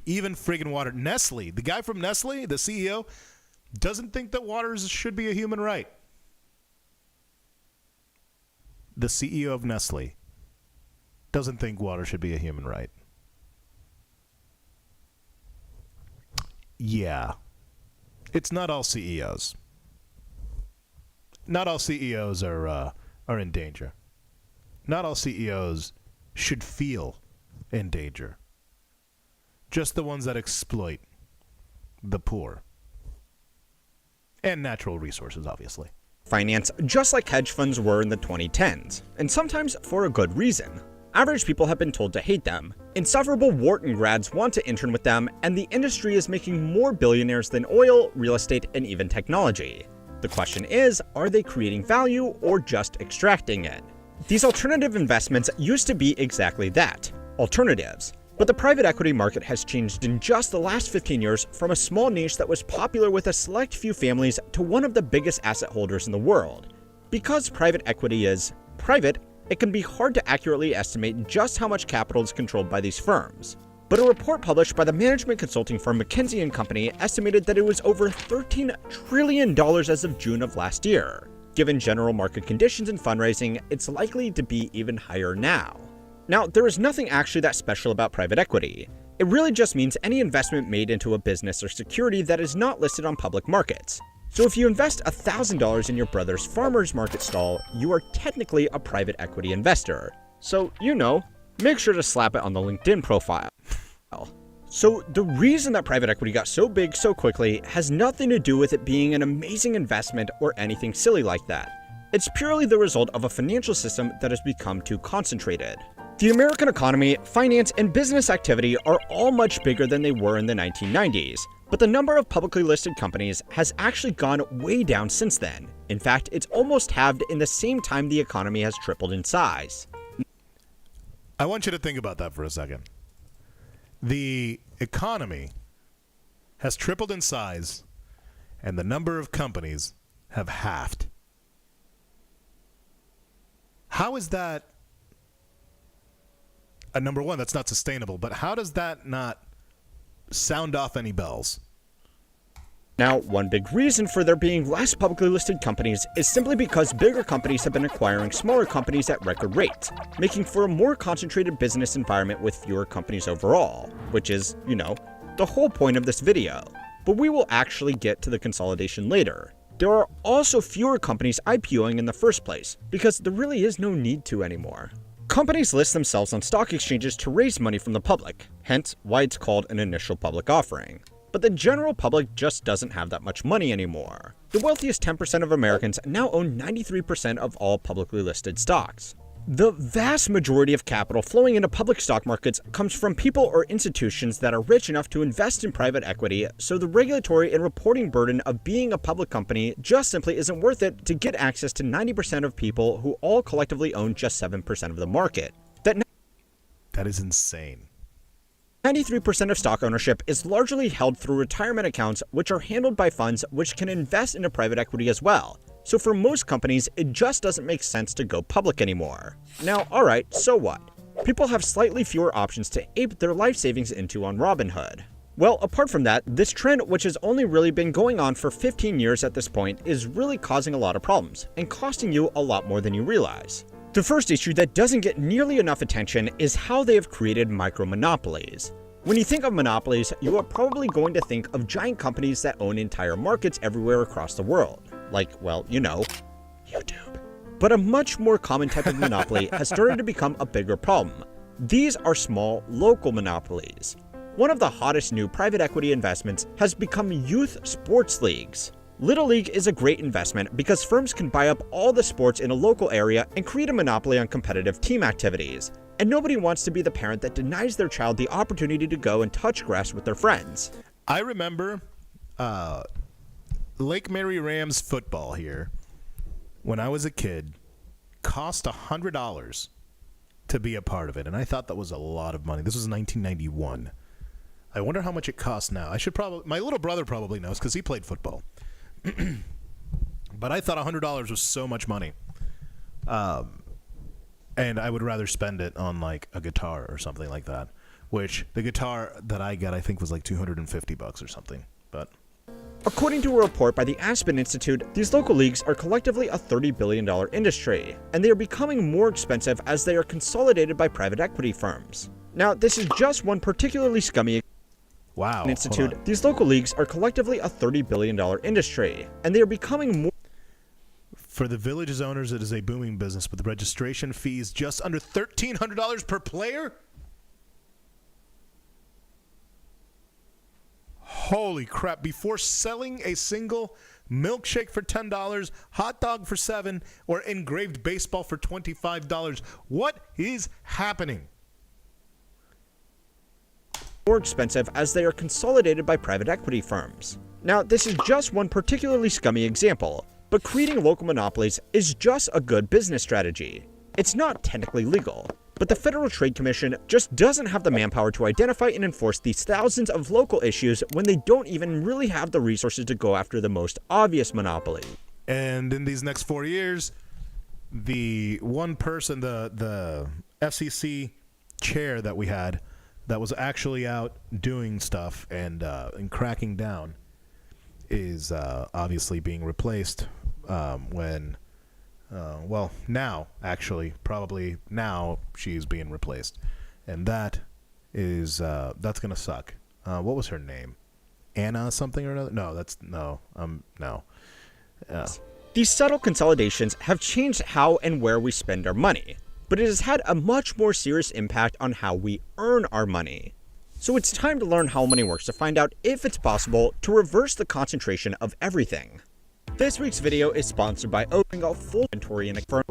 Even friggin' water. Nestle, the guy from Nestle, the CEO, doesn't think that water should be a human right. The CEO of Nestle doesn't think water should be a human right. Yeah. It's not all CEOs. Not all CEOs are in danger. Not all CEOs should feel in danger. Just the ones that exploit the poor. And natural resources, obviously. Finance, just like hedge funds were in the 2010s, and sometimes for a good reason. Average people have been told to hate them. Insufferable Wharton grads want to intern with them, and the industry is making more billionaires than oil, real estate, and even technology. The question is, are they creating value or just extracting it? These alternative investments used to be exactly that, alternatives. But the private equity market has changed in just the last 15 years from a small niche that was popular with a select few families to one of the biggest asset holders in the world. Because private equity is private, it can be hard to accurately estimate just how much capital is controlled by these firms. But a report published by the management consulting firm McKinsey & Company estimated that it was over $13 trillion as of June of last year. Given general market conditions and fundraising, it's likely to be even higher now. Now, there is nothing actually that special about private equity. It really just means any investment made into a business or security that is not listed on public markets. So if you invest $1,000 in your brother's farmer's market stall, you are technically a private equity investor. So, make sure to slap it on the LinkedIn profile. So the reason that private equity got so big so quickly has nothing to do with it being an amazing investment or anything silly like that. It's purely the result of a financial system that has become too concentrated. The American economy, finance, and business activity are all much bigger than they were in the 1990s, but the number of publicly listed companies has actually gone way down since then. In fact, it's almost halved in the same time the economy has tripled in size. I want you to think about that for a second. The economy has tripled in size, and the number of companies have halved. How is that? Number one, that's not sustainable, but how does that not sound off any bells? Now, one big reason for there being less publicly listed companies is simply because bigger companies have been acquiring smaller companies at record rates, making for a more concentrated business environment with fewer companies overall, which is, the whole point of this video. But we will actually get to the consolidation later. There are also fewer companies IPOing in the first place, because there really is no need to anymore. Companies list themselves on stock exchanges to raise money from the public, hence why it's called an initial public offering. But the general public just doesn't have that much money anymore. The wealthiest 10% of Americans now own 93% of all publicly listed stocks. The vast majority of capital flowing into public stock markets comes from people or institutions that are rich enough to invest in private equity, so the regulatory and reporting burden of being a public company just simply isn't worth it to get access to 90% of people who all collectively own just 7% of the market. That is insane. 93% of stock ownership is largely held through retirement accounts, which are handled by funds which can invest into private equity as well. So for most companies, it just doesn't make sense to go public anymore. Now, alright, so what? People have slightly fewer options to ape their life savings into on Robinhood. Well, apart from that, this trend, which has only really been going on for 15 years at this point, is really causing a lot of problems, and costing you a lot more than you realize. The first issue that doesn't get nearly enough attention is how they have created micro-monopolies. When you think of monopolies, you are probably going to think of giant companies that own entire markets everywhere across the world. Like, well, you know, YouTube. But a much more common type of monopoly has started to become a bigger problem. These are small, local monopolies. One of the hottest new private equity investments has become youth sports leagues. Little League is a great investment because firms can buy up all the sports in a local area and create a monopoly on competitive team activities. And nobody wants to be the parent that denies their child the opportunity to go and touch grass with their friends. I remember Lake Mary Rams football here, when I was a kid, cost $100 to be a part of it, and I thought that was a lot of money. This was 1991. I wonder how much it costs now. My little brother probably knows because he played football. But I thought $100 was so much money. And I would rather spend it on like a guitar or something like that, which the guitar that I got, I think, was like $250 or something. But according to a report by the Aspen Institute, these local leagues are collectively a $30 billion industry, and they are becoming more expensive as they are consolidated by private equity firms. Now, this is just one particularly scummy Institute. These local leagues are collectively a $30 billion industry, and they are becoming more. For the Village's owners, it is a booming business, but the registration fee is just under $1,300 per player? Holy crap. Before selling a single milkshake for $10, hot dog for $7, or engraved baseball for $25. What is happening? More expensive as they are consolidated by private equity firms. Now, this is just one particularly scummy example, but creating local monopolies is just a good business strategy. It's not technically legal, but the Federal Trade Commission just doesn't have the manpower to identify and enforce these thousands of local issues when they don't even really have the resources to go after the most obvious monopoly. And in these next 4 years, the one person, the FCC chair that we had, that was actually out doing stuff and cracking down is obviously being replaced now, actually, probably now she's being replaced. And that is, that's going to suck. What was her name? Anna something or another? No. These subtle consolidations have changed how and where we spend our money, but it has had a much more serious impact on how we earn our money. So it's time to learn how money works to find out if it's possible to reverse the concentration of everything. This week's video is sponsored by opening a full inventory in a firm.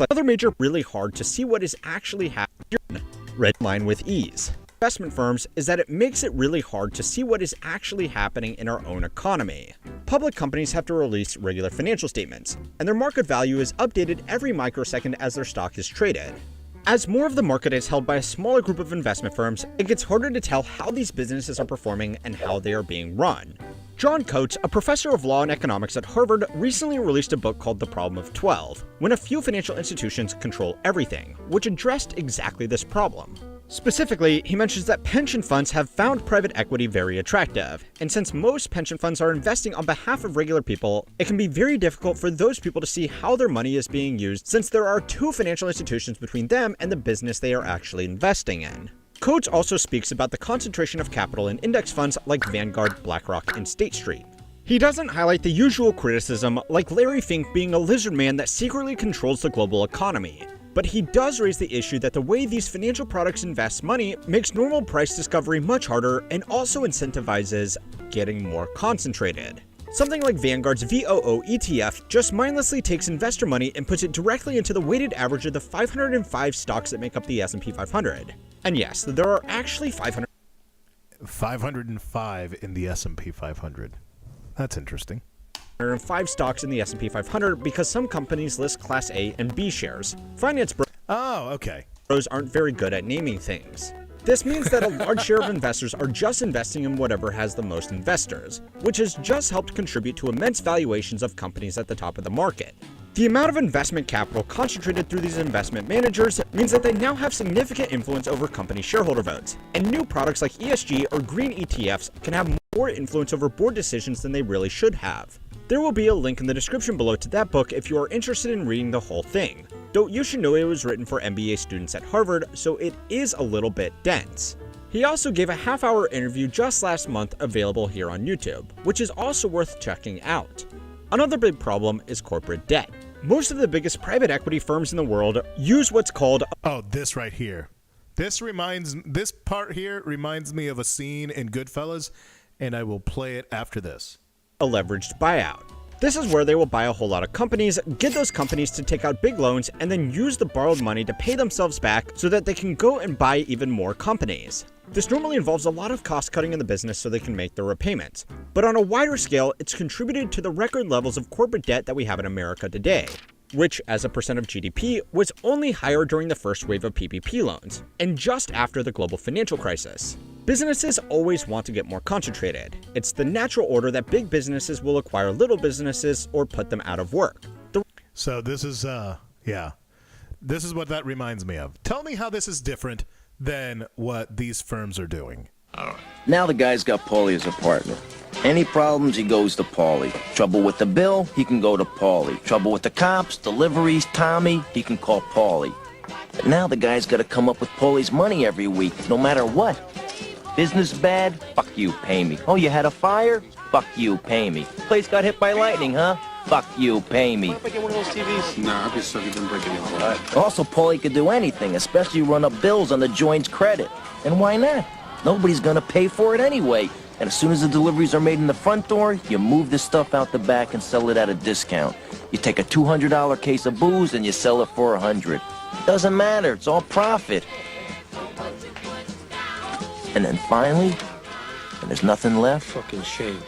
Another major really hard to see what is actually happening. Red line with ease. Investment firms is that it makes it really hard to see what is actually happening in our own economy. Public companies have to release regular financial statements, and their market value is updated every microsecond as their stock is traded. As more of the market is held by a smaller group of investment firms, it gets harder to tell how these businesses are performing and how they are being run. John Coates, a professor of law and economics at Harvard, recently released a book called The Problem of 12, When a Few Financial Institutions Control Everything, which addressed exactly this problem. Specifically, he mentions that pension funds have found private equity very attractive, and since most pension funds are investing on behalf of regular people, it can be very difficult for those people to see how their money is being used since there are two financial institutions between them and the business they are actually investing in. Coates also speaks about the concentration of capital in index funds like Vanguard, BlackRock, and State Street. He doesn't highlight the usual criticism like Larry Fink being a lizard man that secretly controls the global economy. But he does raise the issue that the way these financial products invest money makes normal price discovery much harder and also incentivizes getting more concentrated. Something like Vanguard's VOO ETF just mindlessly takes investor money and puts it directly into the weighted average of the 505 stocks that make up the S&P 500. And yes, there are actually 505 in the S&P 500. That's interesting. 5 stocks in the S&P 500 because some companies list Class A and B shares. Finance bros aren't very good at naming things. This means that a large share of investors are just investing in whatever has the most investors, which has just helped contribute to immense valuations of companies at the top of the market. The amount of investment capital concentrated through these investment managers means that they now have significant influence over company shareholder votes, and new products like ESG or green ETFs can have more influence over board decisions than they really should have. There will be a link in the description below to that book if you are interested in reading the whole thing. though you should know it was written for MBA students at Harvard, so it is a little bit dense. He also gave a half-hour interview just last month available here on YouTube, which is also worth checking out. Another big problem is corporate debt. Most of the biggest private equity firms in the world use what's called this right here. This part here reminds me of a scene in Goodfellas, and I will play it after this. A leveraged buyout. This is where they will buy a whole lot of companies, get those companies to take out big loans, and then use the borrowed money to pay themselves back so that they can go and buy even more companies. This normally involves a lot of cost cutting in the business so they can make their repayments. But on a wider scale, it's contributed to the record levels of corporate debt that we have in America today, which as a percent of GDP was only higher during the first wave of PPP loans, and just after the global financial crisis. Businesses always want to get more concentrated. It's the natural order that big businesses will acquire little businesses or put them out of work. So this is, this is what that reminds me of. Tell me how this is different than what these firms are doing. Now the guy's got Paulie as a partner. Any problems, he goes to Paulie. Trouble with the bill, he can go to Paulie. Trouble with the cops, deliveries, Tommy, he can call Paulie. But now the guy's got to come up with Paulie's money every week, no matter what. Business bad? Fuck you, pay me. Oh, you had a fire? Fuck you, pay me. Place got hit by lightning, huh? Fuck you, pay me. What if I get one of those TVs? Nah, I'll be stuck with them breaking it. Also, Paulie could do anything, especially run up bills on the joint's credit. And why not? Nobody's gonna pay for it anyway. And as soon as the deliveries are made in the front door, you move the stuff out the back and sell it at a discount. You take a $200 case of booze and you sell it for $100. Doesn't matter, it's all profit. And then finally, when there's nothing left, fucking shame.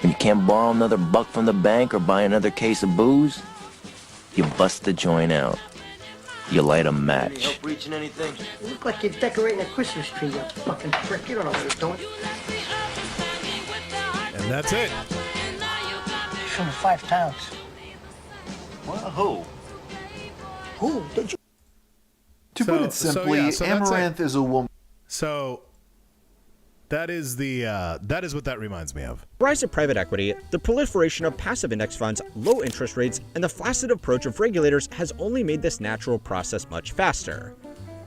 and you can't borrow another buck from the bank or buy another case of booze, you bust the joint out. You light a match. Any help reaching anything? You look like you're decorating a Christmas tree, you fucking prick. You don't know what you're doing. And that's it. From 5 towns. Well, Who? Did you? To put it simply, Amaranth is a woman. So that is what that reminds me of. Rise of private equity, the proliferation of passive index funds, low interest rates, and the flaccid approach of regulators has only made this natural process much faster.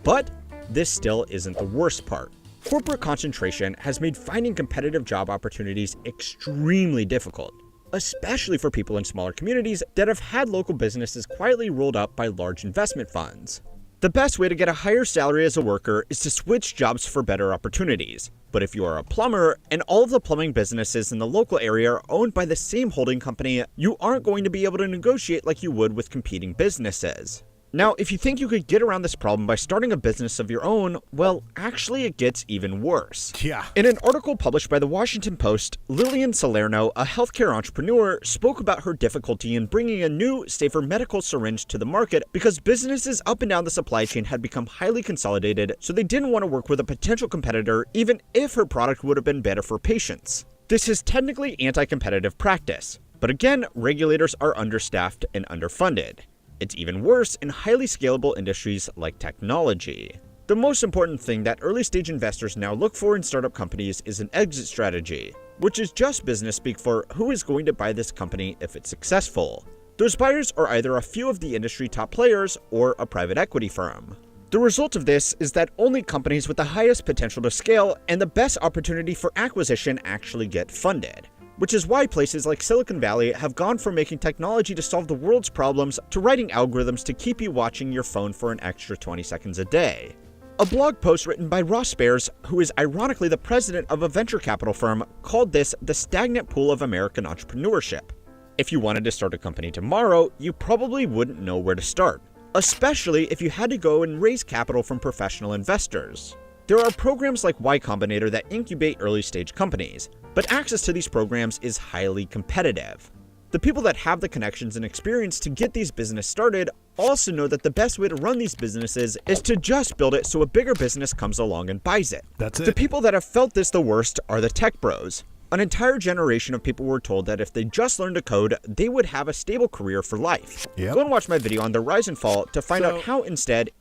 But this still isn't the worst part. Corporate concentration has made finding competitive job opportunities extremely difficult, especially for people in smaller communities that have had local businesses quietly rolled up by large investment funds. The best way to get a higher salary as a worker is to switch jobs for better opportunities. But if you are a plumber and all of the plumbing businesses in the local area are owned by the same holding company, you aren't going to be able to negotiate like you would with competing businesses. Now, if you think you could get around this problem by starting a business of your own, well, actually it gets even worse. Yeah. In an article published by the Washington Post, Lillian Salerno, a healthcare entrepreneur, spoke about her difficulty in bringing a new, safer medical syringe to the market because businesses up and down the supply chain had become highly consolidated, so they didn't want to work with a potential competitor even if her product would have been better for patients. This is technically anti-competitive practice, but again, regulators are understaffed and underfunded. It's even worse in highly scalable industries like technology. The most important thing that early-stage investors now look for in startup companies is an exit strategy, which is just business speak for who is going to buy this company if it's successful. Those buyers are either a few of the industry top players or a private equity firm. The result of this is that only companies with the highest potential to scale and the best opportunity for acquisition actually get funded. Which is why places like Silicon Valley have gone from making technology to solve the world's problems to writing algorithms to keep you watching your phone for an extra 20 seconds a day. A blog post written by Ross Bears, who is ironically the president of a venture capital firm, called this the stagnant pool of American entrepreneurship. If you wanted to start a company tomorrow, you probably wouldn't know where to start, especially if you had to go and raise capital from professional investors. There are programs like Y Combinator that incubate early-stage companies, but access to these programs is highly competitive. The people that have the connections and experience to get these businesses started also know that the best way to run these businesses is to just build it so a bigger business comes along and buys it. That's it. The people that have felt this the worst are the tech bros. An entire generation of people were told that if they just learned to code, they would have a stable career for life. Yep. Go and watch my video on the rise and fall to find out how instead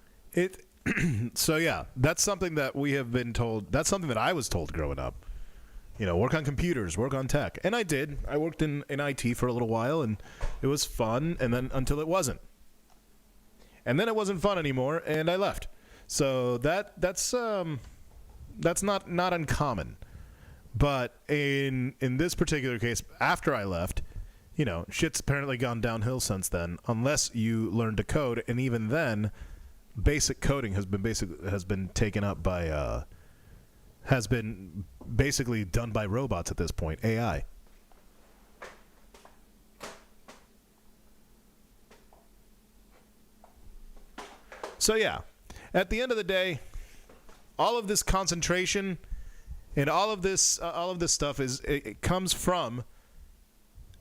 So yeah, that's something that we have been told. That's something that I was told growing up. You know, work on computers, work on tech. And I did. I worked in IT for a little while, and it was fun, and then until it wasn't. And then it wasn't fun anymore, and I left. So that's not uncommon. But in this particular case, after I left, shit's apparently gone downhill since then, unless you learn to code, and even then, basic coding has been taken up by has been basically done by robots at this point, AI. So yeah, at the end of the day, all of this concentration and all of this stuff it comes from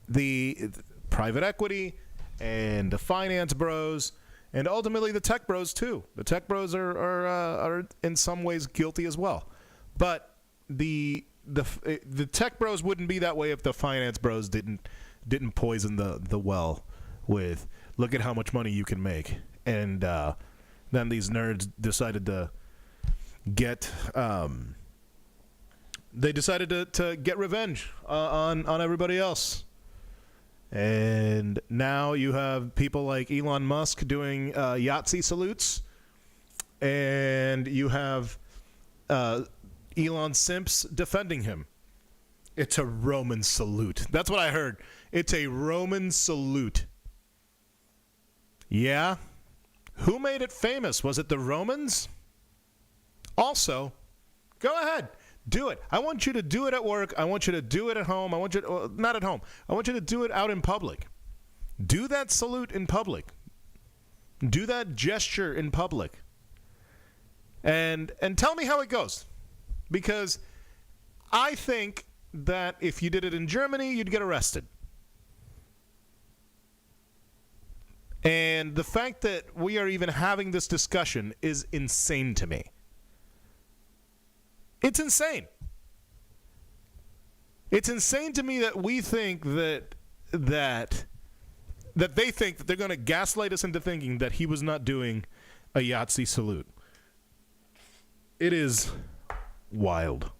the private equity and the finance bros and ultimately the tech bros too. The tech bros are in some ways guilty as well, but the tech bros wouldn't be that way if the finance bros didn't poison the well with look at how much money you can make, and then these nerds decided to get to get revenge on everybody else. And now you have people like Elon Musk doing Yahtzee salutes, and you have Elon Simps defending him. It's a Roman salute. That's what I heard. It's a Roman salute. Yeah? Who made it famous? Was it the Romans? Also, go ahead. Do it. I want you to do it at work. I want you to do it at home. I want you to, not at home. I want you to do it out in public. Do that salute in public. Do that gesture in public. And tell me how it goes. Because I think that if you did it in Germany, you'd get arrested. And the fact that we are even having this discussion is insane to me. It's insane. It's insane to me that we think that they think that they're going to gaslight us into thinking that he was not doing a Yahtzee salute. It is wild.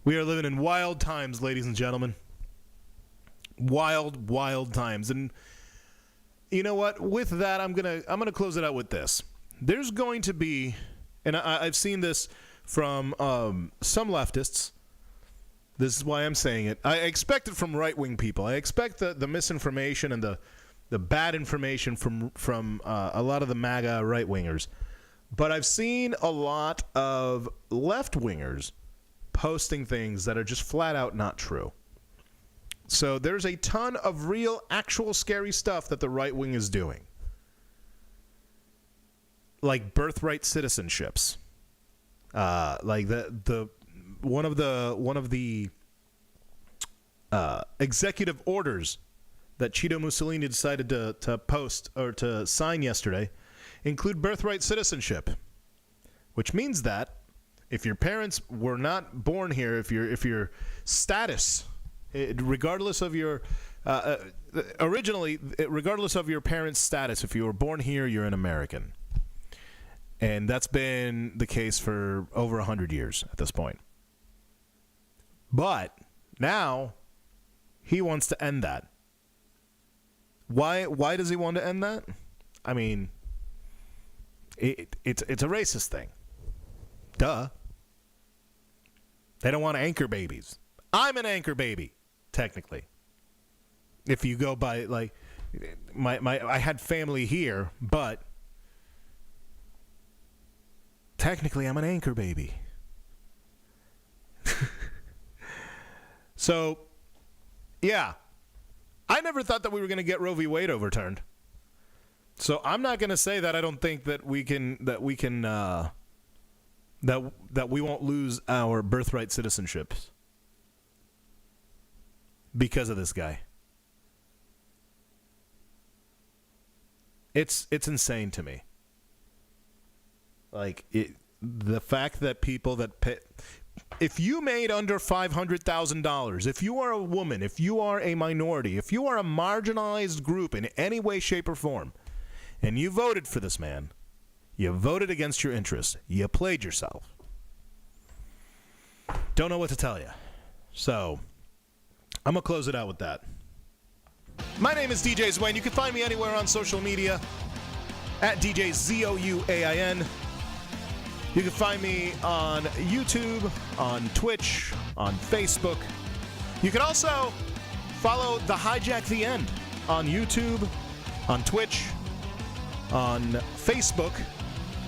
We are living in wild times, ladies and gentlemen. Wild, wild times. And you know what? With that, I'm gonna close it out with this. There's going to be, and I've seen this from some leftists. This is why I'm saying it. I expect it from right-wing people. I expect the misinformation and the bad information from a lot of the MAGA right-wingers. But I've seen a lot of left-wingers posting things that are just flat-out not true. So there's a ton of real, actual scary stuff that the right wing is doing. Like birthright citizenships. Like the one of the executive orders that Cheeto Mussolini decided to post or to sign yesterday include birthright citizenship, which means that if your parents were not born here, if your status, regardless of your regardless of your parents' status, if you were born here, you're an American. And that's been the case for over 100 years at this point. But now he wants to end that. Why does he want to end that? I mean, it's a racist thing. Duh. They don't want anchor babies. I'm an anchor baby, technically. If you go by, like, I had family here, but technically I'm an anchor baby. So, yeah. I never thought that we were going to get Roe v. Wade overturned. So I'm not going to say that I don't think that we won't lose our birthright citizenships because of this guy. It's insane to me. Like the fact that people that pay, if you made under $500,000, if you are a woman, if you are a minority, if you are a marginalized group in any way, shape, or form, and you voted for this man, you voted against your interests. You played yourself. Don't know what to tell you. So, I'm going to close it out with that. My name is DJ Zwane. You can find me anywhere on social media. at DJ ZOUAIN. You can find me on YouTube, on Twitch, on Facebook. You can also follow the Hijack the End on YouTube, on Twitch, on Facebook,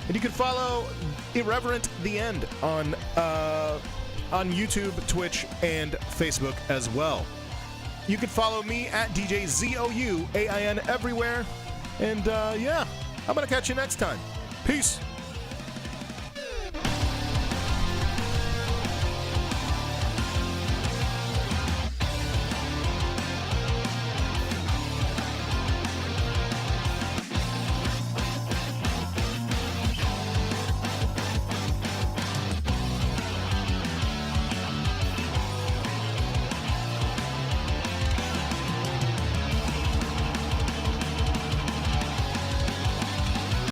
and you can follow Irreverent the End on YouTube, Twitch, and Facebook as well. You can follow me at DJ ZOUAIN everywhere. And yeah, I'm going to catch you next time. Peace.